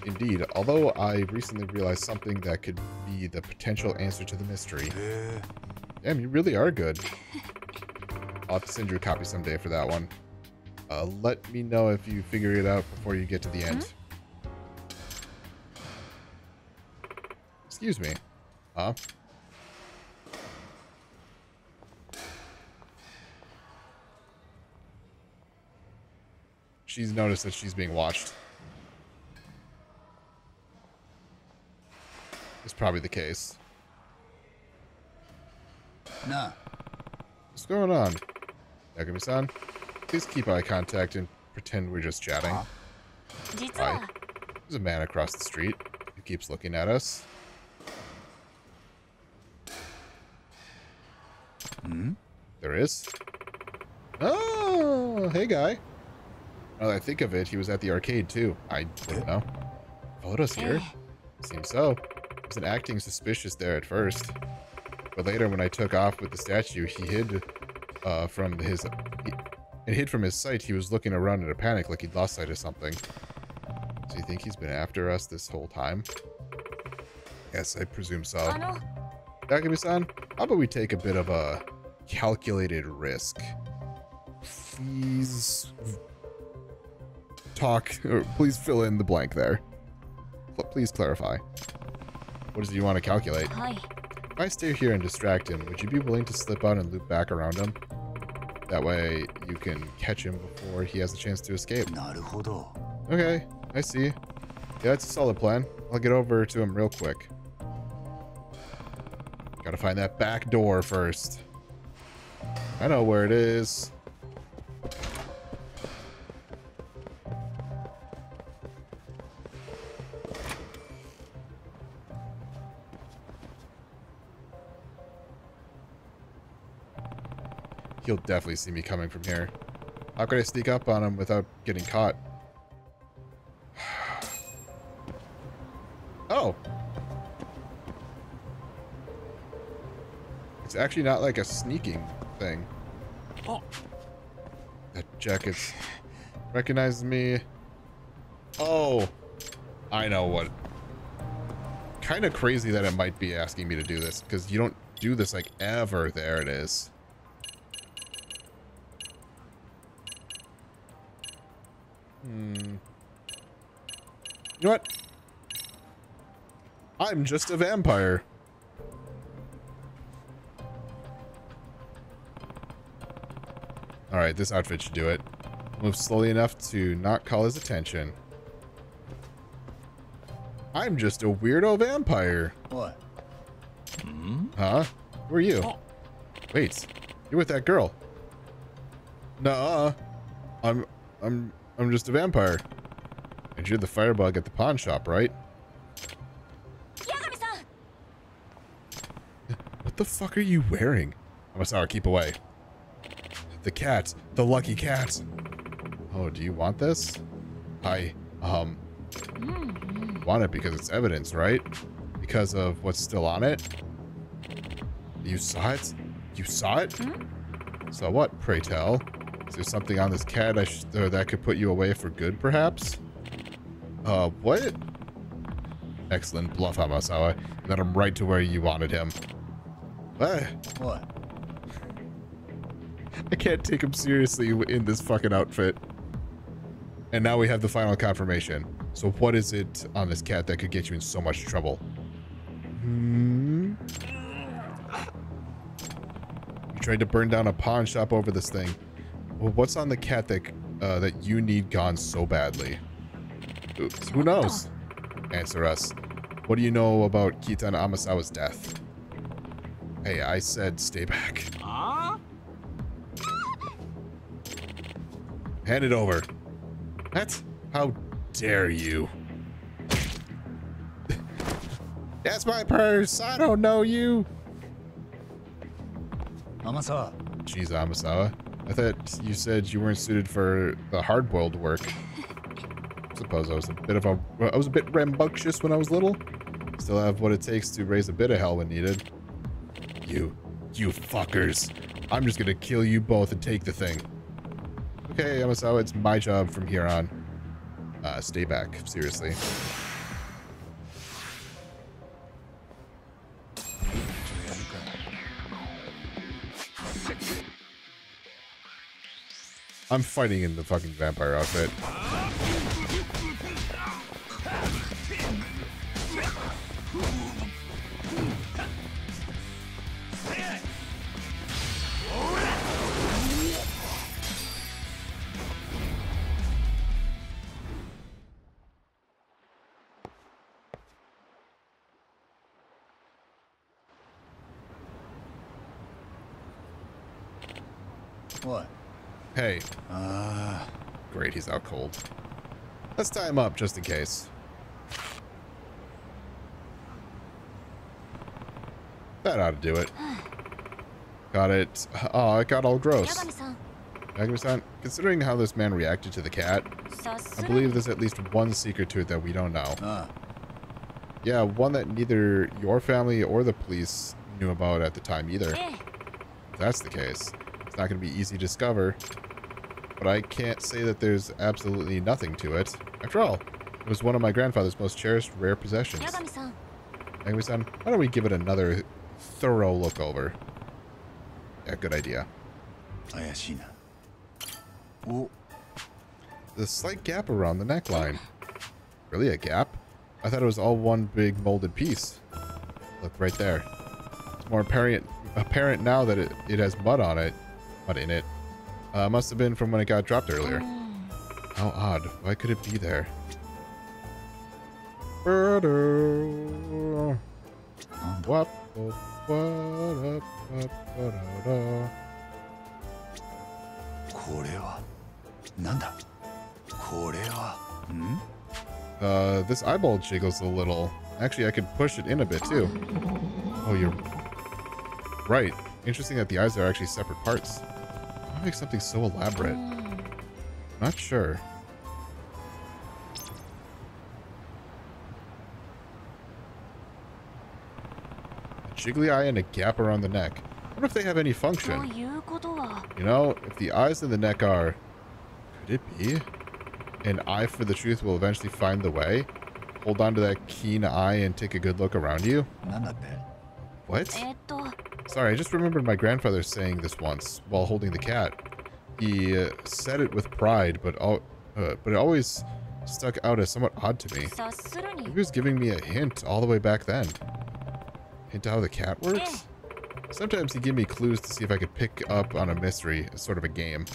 Indeed, although I recently realized something that could be the potential answer to the mystery. Damn, you really are good. I'll have to send you a copy someday for that one. Let me know if you figure it out before you get to the end. Excuse me. Huh? She's noticed that she's being watched. It's probably the case. Nah. What's going on? Yagami-san, please keep eye contact and pretend we're just chatting. 実 Hi. は There's a man across the street who keeps looking at us. There is? Oh, hey guy. Now that I think of it, he was at the arcade too. I don't know. Followed us here? Seems so. He wasn't acting suspicious there at first. But later when I took off with the statue, he hid from his sight. He was looking around in a panic like he'd lost sight of something. So you think he's been after us this whole time? Yes, I presume so. あの Yagami-san, how about we take a bit of a calculated risk? Please talk, or please fill in the blank there. Please clarify. What is it you want to calculate? はい If I stay here and distract him, would you be willing to slip out and loop back around him? That way you can catch him before he has a chance to escape. なるほど。 Okay, I see. Yeah, that's a solid plan. I'll get over to him real quick. Gotta find that back door first. I know where it is. He'll definitely see me coming from here. How could I sneak up on him without getting caught? Oh. It's actually not like a sneaking thing. Oh. That jacket recognizes me. Oh. I know what. Kind of crazy that it might be asking me to do this, because you don't do this like ever. There it is. You know what? I'm just a vampire. Alright, this outfit should do it. Move slowly enough to not call his attention. I'm just a weirdo vampire. What? Huh? Who are you? Wait, you're with that girl. Nuh-uh. I'm just a vampire. And you're the firebug at the pawn shop, right? Yagami-san! What the fuck are you wearing? Amasawa, keep away. The cat. The lucky cat. Oh, do you want this? I want it because it's evidence, right? Because of what's still on it? You saw it? You saw it? So what, pray tell? Is there something on this cat that could put you away for good, perhaps? What? Excellent bluff, Amasawa. You led him right to where you wanted him. What? I can't take him seriously in this fucking outfit. And now we have the final confirmation. So what is it on this cat that could get you in so much trouble? You tried to burn down a pawn shop over this thing. Well, what's on the cat that you need gone so badly? Who knows? Answer us. What do you know about Kitan Amasawa's death? Hey, I said stay back. Hand it over. What? How dare you? That's my purse. I don't know you. Amasawa. Jeez, Amasawa. I thought you said you weren't suited for the hard-boiled work. Suppose I was a bit rambunctious when I was little. Still have what it takes to raise a bit of hell when needed. You fuckers. I'm just gonna kill you both and take the thing. Okay, Amasawa, it's my job from here on. Stay back, seriously. I'm fighting in the fucking vampire outfit. What? Hey. Great, he's out cold. Let's tie him up just in case. That ought to do it. Got it. Oh, it got all gross. Yagami-san, considering how this man reacted to the cat, I believe there's at least one secret to it that we don't know. Yeah, one that neither your family or the police knew about at the time either. If that's the case, it's not going to be easy to discover. But I can't say that there's absolutely nothing to it. After all, it was one of my grandfather's most cherished rare possessions. Yagami-san, why don't we give it another thorough look over? Yeah, good idea. The slight gap around the neckline. Really a gap? I thought it was all one big molded piece. Look, right there. It's more apparent now that it has mud in it. Must have been from when it got dropped earlier. How odd. Why could it be there? This eyeball jiggles a little. Actually, I could push it in a bit too. Oh, you're right. Interesting that the eyes are actually separate parts. How make something so elaborate? Not sure. A jiggly eye and a gap around the neck. I wonder if they have any function. You know, if the eyes in the neck are... Could it be? An eye for the truth will eventually find the way. Hold on to that keen eye and take a good look around you. What? Sorry, I just remembered my grandfather saying this once while holding the cat. He said it with pride, but it always stuck out as somewhat odd to me. He was giving me a hint all the way back then. Hint how the cat works? Sometimes he'd give me clues to see if I could pick up on a mystery. It's sort of a game.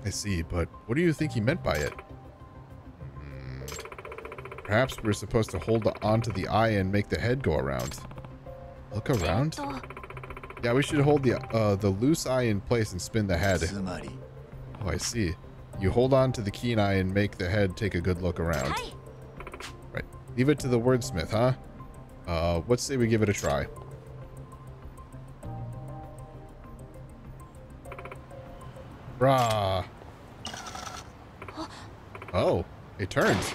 I see, but what do you think he meant by it? Perhaps we're supposed to hold onto the eye and make the head go around. Look around? Yeah, we should hold the loose eye in place and spin the head. Oh, I see. You hold on to the keen eye and make the head take a good look around. Right. Leave it to the wordsmith, huh? Let's say we give it a try. Brah. Oh, it turns.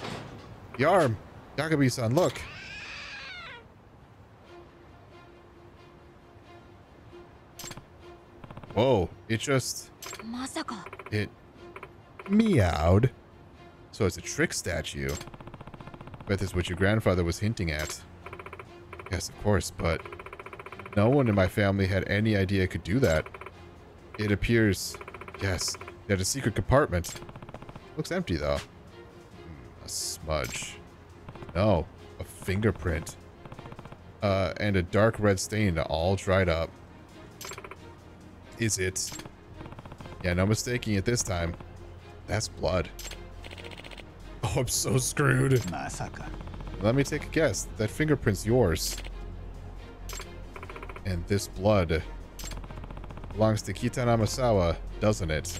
The arm. Yagabi-san, look. Whoa, it just... It meowed. So it's a trick statue. Bet that's what your grandfather was hinting at. Yes, of course, but no one in my family had any idea it could do that. It appears, yes, it had a secret compartment. Looks empty, though. A smudge. No, a fingerprint. And a dark red stain all dried up. Is it? Yeah, no mistaking it this time. That's blood. Oh, I'm so screwed. Let me take a guess. That fingerprint's yours. And this blood belongs to Kitan Amasawa, doesn't it?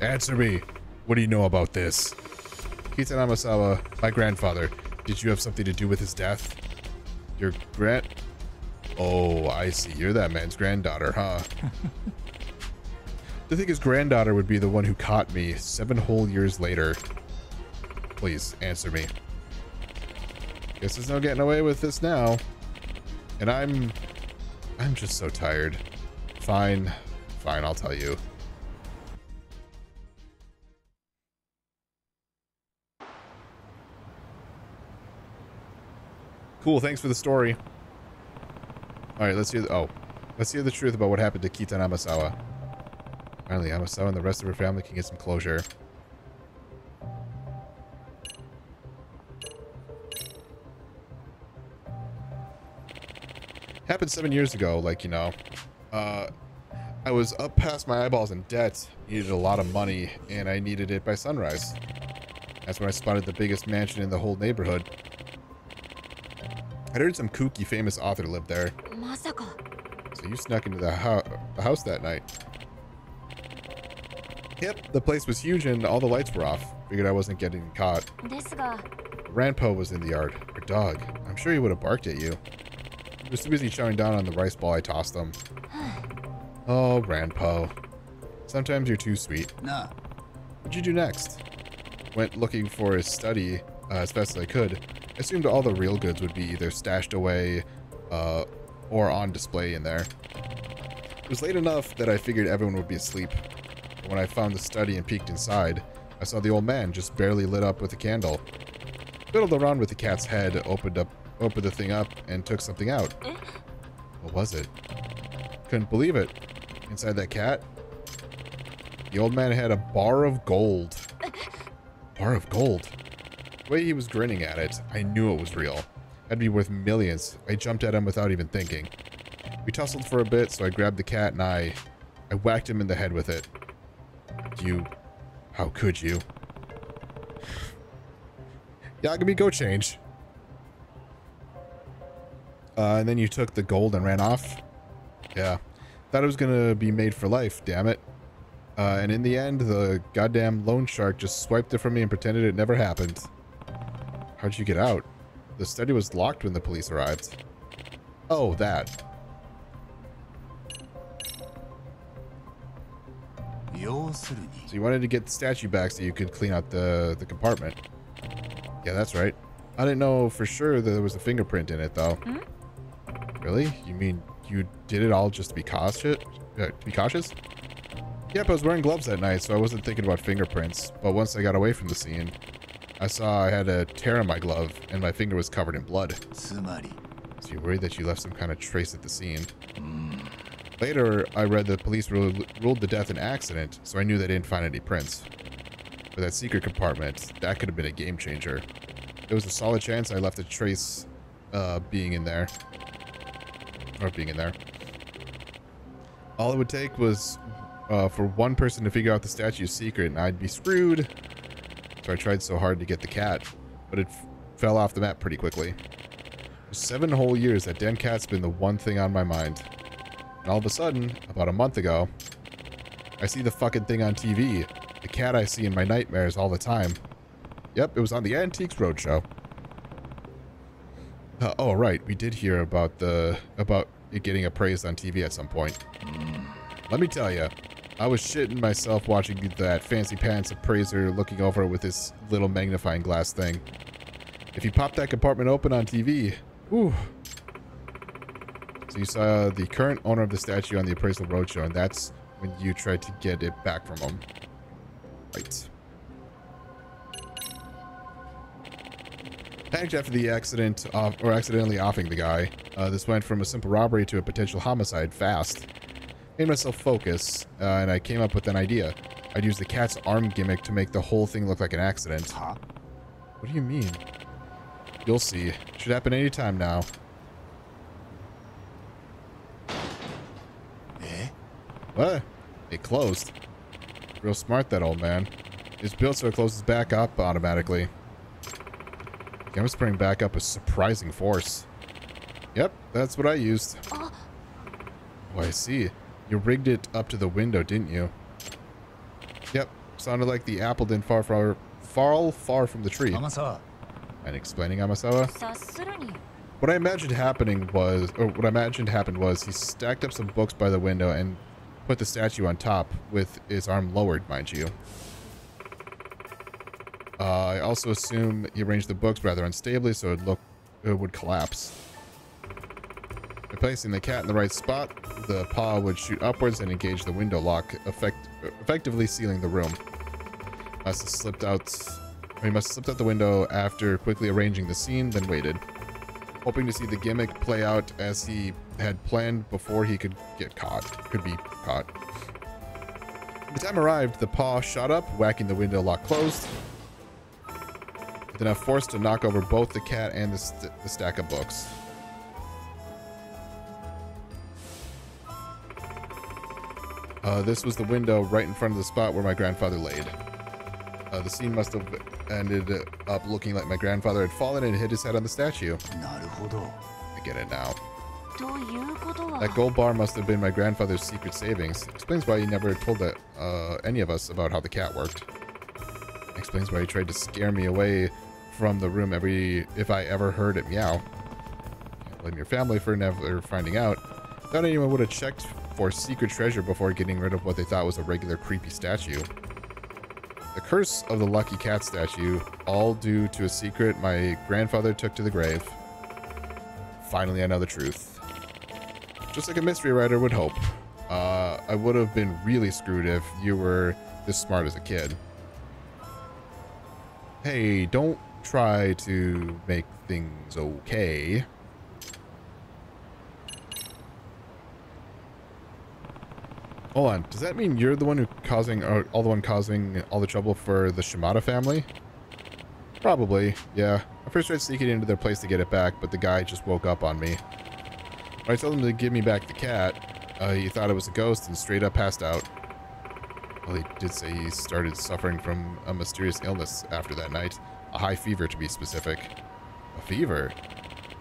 Answer me. What do you know about this? Kitan Amasawa, my grandfather. Did you have something to do with his death? Your grand... Oh, I see. You're that man's granddaughter, huh? To think his granddaughter would be the one who caught me 7 whole years later. Please, answer me. Guess there's no getting away with this now. And I'm just so tired. Fine. Fine, I'll tell you. Cool, thanks for the story. Alright, let's hear the truth about what happened to Kitan Amasawa. Finally, Amasawa and the rest of her family can get some closure. Happened 7 years ago, like, you know. I was up past my eyeballs in debt, needed a lot of money, and I needed it by sunrise. That's when I spotted the biggest mansion in the whole neighborhood. I heard some kooky famous author lived there. So you snuck into the house that night. Yep, the place was huge and all the lights were off. Figured I wasn't getting caught. Ranpo was in the yard. Our dog. I'm sure he would have barked at you. He was too busy chowing down on the rice ball I tossed him. Oh, Ranpo. Sometimes you're too sweet. Nah. What'd you do next? Went looking for his study as fast as I could. I assumed all the real goods would be either stashed away or on display in there. It was late enough that I figured everyone would be asleep. But when I found the study and peeked inside, I saw the old man just barely lit up with a candle. Fiddled around with the cat's head, opened the thing up, and took something out. What was it? Couldn't believe it. Inside that cat, the old man had a bar of gold. Bar of gold? The way he was grinning at it, I knew it was real. That'd be worth millions. I jumped at him without even thinking. We tussled for a bit, so I grabbed the cat and I whacked him in the head with it. How could you? Yagami, go change. And then you took the gold and ran off? Yeah. Thought it was gonna be made for life, damn it. And in the end, the goddamn loan shark just swiped it from me and pretended it never happened. How'd you get out? The study was locked when the police arrived. Oh, that. So you wanted to get the statue back so you could clean out the compartment. Yeah, that's right. I didn't know for sure that there was a fingerprint in it, though. Really? You mean you did it all just to be cautious? Yep, I was wearing gloves that night, so I wasn't thinking about fingerprints. But once I got away from the scene, I saw I had a tear in my glove, and my finger was covered in blood. So you worried that you left some kind of trace at the scene? Later, I read the police ruled the death an accident, so I knew they didn't find any prints. But that secret compartment, that could have been a game changer. There was a solid chance I left a trace being in there. All it would take was for one person to figure out the statue's secret, and I'd be screwed. So I tried so hard to get the cat, but it fell off the map pretty quickly. For 7 whole years, that damn cat's been the one thing on my mind. And all of a sudden, about a month ago, I see the fucking thing on TV. The cat I see in my nightmares all the time. Yep, it was on the Antiques Roadshow. Oh, right. We did hear about it getting appraised on TV at some point. Let me tell you, I was shitting myself watching that fancy pants appraiser looking over it with this little magnifying glass thing. If you pop that compartment open on TV, whew. So you saw the current owner of the statue on the appraisal roadshow, and that's when you tried to get it back from him. Right. Panicked after the accident, or accidentally offing the guy. This went from a simple robbery to a potential homicide fast. Made myself focus, and I came up with an idea. I'd use the cat's arm gimmick to make the whole thing look like an accident. Huh? What do you mean? You'll see. Should happen any time now. Eh? What? It closed. Real smart, that old man. It's built so it closes back up automatically. Camera spring back up with surprising force. Yep, that's what I used. Oh, I see. You rigged it up to the window, didn't you? Yep, sounded like the apple didn't fall far from the tree. Amasawa. And explaining Amasawa. What I imagined happened was he stacked up some books by the window and put the statue on top with his arm lowered, mind you. I also assume he arranged the books rather unstable so it would collapse. By placing the cat in the right spot, the paw would shoot upwards and engage the window lock, effectively sealing the room. He must have slipped out the window after quickly arranging the scene, then waited, hoping to see the gimmick play out as he had planned before he could be caught. When the time arrived, the paw shot up, whacking the window lock closed, with enough force to knock over both the cat and the stack of books. This was the window right in front of the spot where my grandfather laid. The scene must have ended up looking like my grandfather had fallen and hit his head on the statue. I get it now. That gold bar must have been my grandfather's secret savings. Explains why he never told any of us about how the cat worked. Explains why he tried to scare me away from the room if I ever heard it meow. Can't blame your family for never finding out. Thought anyone would have checked for secret treasure before getting rid of what they thought was a regular creepy statue. The curse of the lucky cat statue, all due to a secret my grandfather took to the grave. Finally, I know the truth. Just like a mystery writer would hope. I would have been really screwed if you were this smart as a kid. Hey, don't try to make things okay. Hold on, does that mean you're the one causing all the trouble for the Shimada family? Probably, yeah. I first tried sneaking into their place to get it back, but the guy just woke up on me. When I told him to give me back the cat, he thought it was a ghost and straight up passed out. Well, he did say he started suffering from a mysterious illness after that night. A high fever, to be specific. A fever?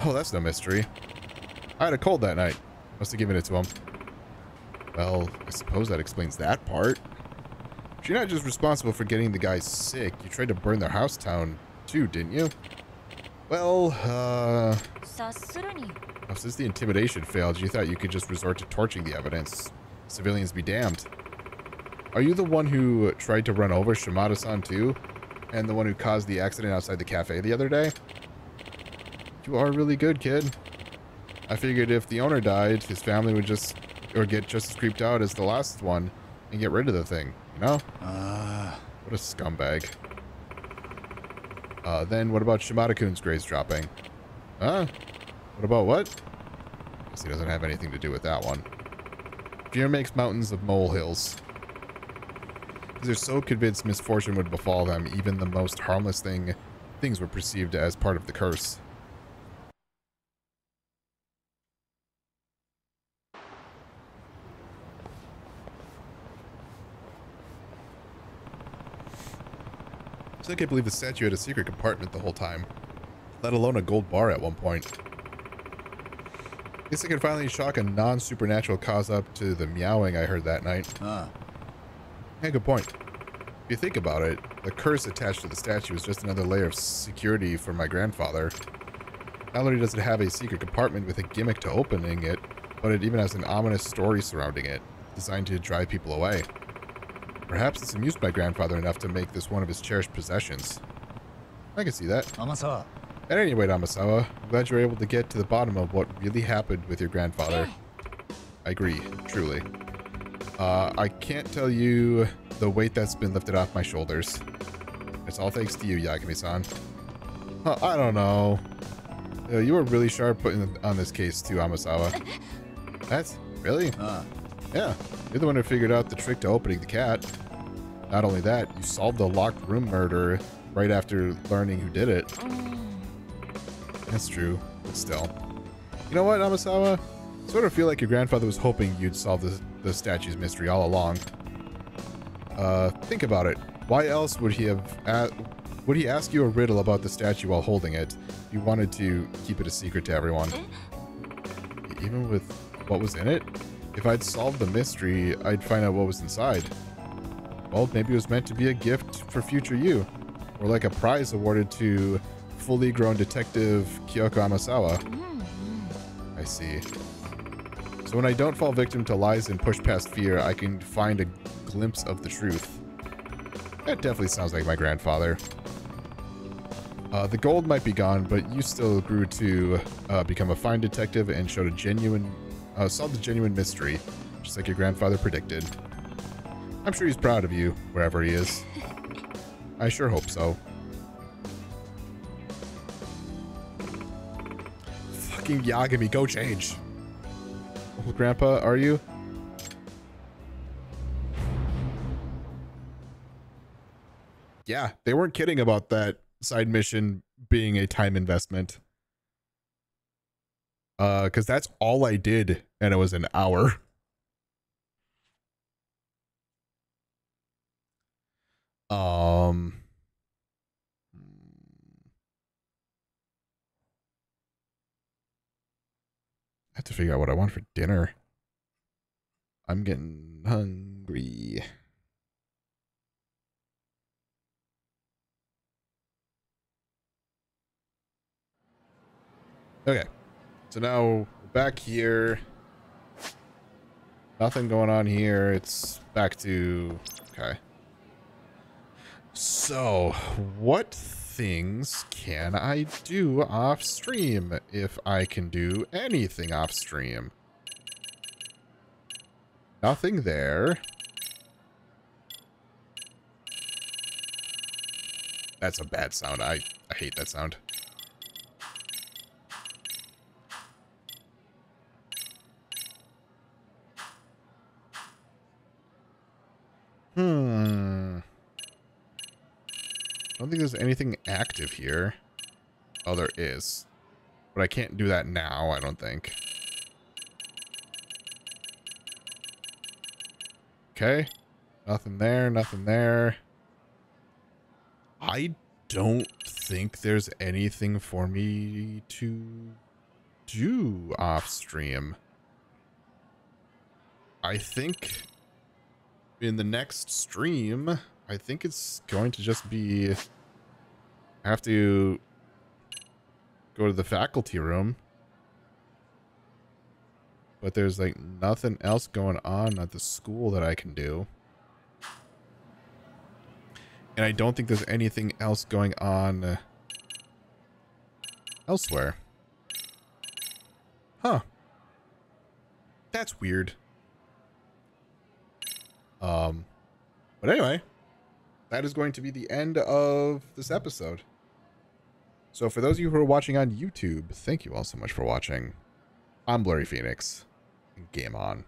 Oh, that's no mystery. I had a cold that night. Must have given it to him. Well, I suppose that explains that part. But you're not just responsible for getting the guy sick. You tried to burn their house down too, didn't you? Well, since the intimidation failed, you thought you could just resort to torching the evidence. Civilians be damned. Are you the one who tried to run over Shimada-san too? And the one who caused the accident outside the cafe the other day? You are really good, kid. I figured if the owner died, his family would just, or get just as creeped out as the last one and get rid of the thing, you know? What a scumbag. Then what about Shimada-kun's grades dropping? Huh? What about what? Guess he doesn't have anything to do with that one. Fear makes mountains of molehills. They're so convinced misfortune would befall them, even the most harmless things were perceived as part of the curse. Still can't believe the statue had a secret compartment the whole time, let alone a gold bar at one point. Guess I could finally chalk a non-supernatural cause up to the meowing I heard that night. Yeah, good point. If you think about it, the curse attached to the statue is just another layer of security for my grandfather. Not only does it have a secret compartment with a gimmick to opening it, but it even has an ominous story surrounding it, designed to drive people away. Perhaps it's amused my grandfather enough to make this one of his cherished possessions. I can see that. Amasawa. At any rate, Amasawa, I'm glad you were able to get to the bottom of what really happened with your grandfather. I agree, truly. I can't tell you the weight that's been lifted off my shoulders. It's all thanks to you, Yagami-san. I don't know. You were really sharp on this case too, Amasawa. That's really? Yeah, you're the one who figured out the trick to opening the cat. Not only that, you solved the locked room murder right after learning who did it. That's true, but still. You know what, Amasawa? I sort of feel like your grandfather was hoping you'd solve the statue's mystery all along. Think about it. Why else would he ask you a riddle about the statue while holding it if he wanted to keep it a secret to everyone? Even with what was in it? If I'd solved the mystery, I'd find out what was inside. Well, maybe it was meant to be a gift for future you. Or like a prize awarded to fully grown detective Kyoko Amasawa. I see. So when I don't fall victim to lies and push past fear, I can find a glimpse of the truth. That definitely sounds like my grandfather. The gold might be gone, but you still grew to become a fine detective and showed solved a genuine mystery, just like your grandfather predicted. I'm sure he's proud of you, wherever he is. I sure hope so. Fucking Yagami, go change. Old Grandpa, are you? Yeah, they weren't kidding about that side mission being a time investment. Because that's all I did, and it was an hour. I have to figure out what I want for dinner. I'm getting hungry. Okay, so now we're back here. Nothing going on here. It's back to... Okay. So, what things can I do off stream, if I can do anything off stream? Nothing there. That's a bad sound. I hate that sound. I don't think there's anything active here. Oh, there is. But I can't do that now, I don't think. Okay. Nothing there, nothing there. I don't think there's anything for me to do off stream. I think in the next stream, I think it's going to just be... I have to go to the faculty room. But there's like nothing else going on at the school that I can do. And I don't think there's anything else going on elsewhere. Huh. That's weird. But anyway, that is going to be the end of this episode. So for those of you who are watching on YouTube, thank you all so much for watching. I'm Blurry Phoenix, and game on.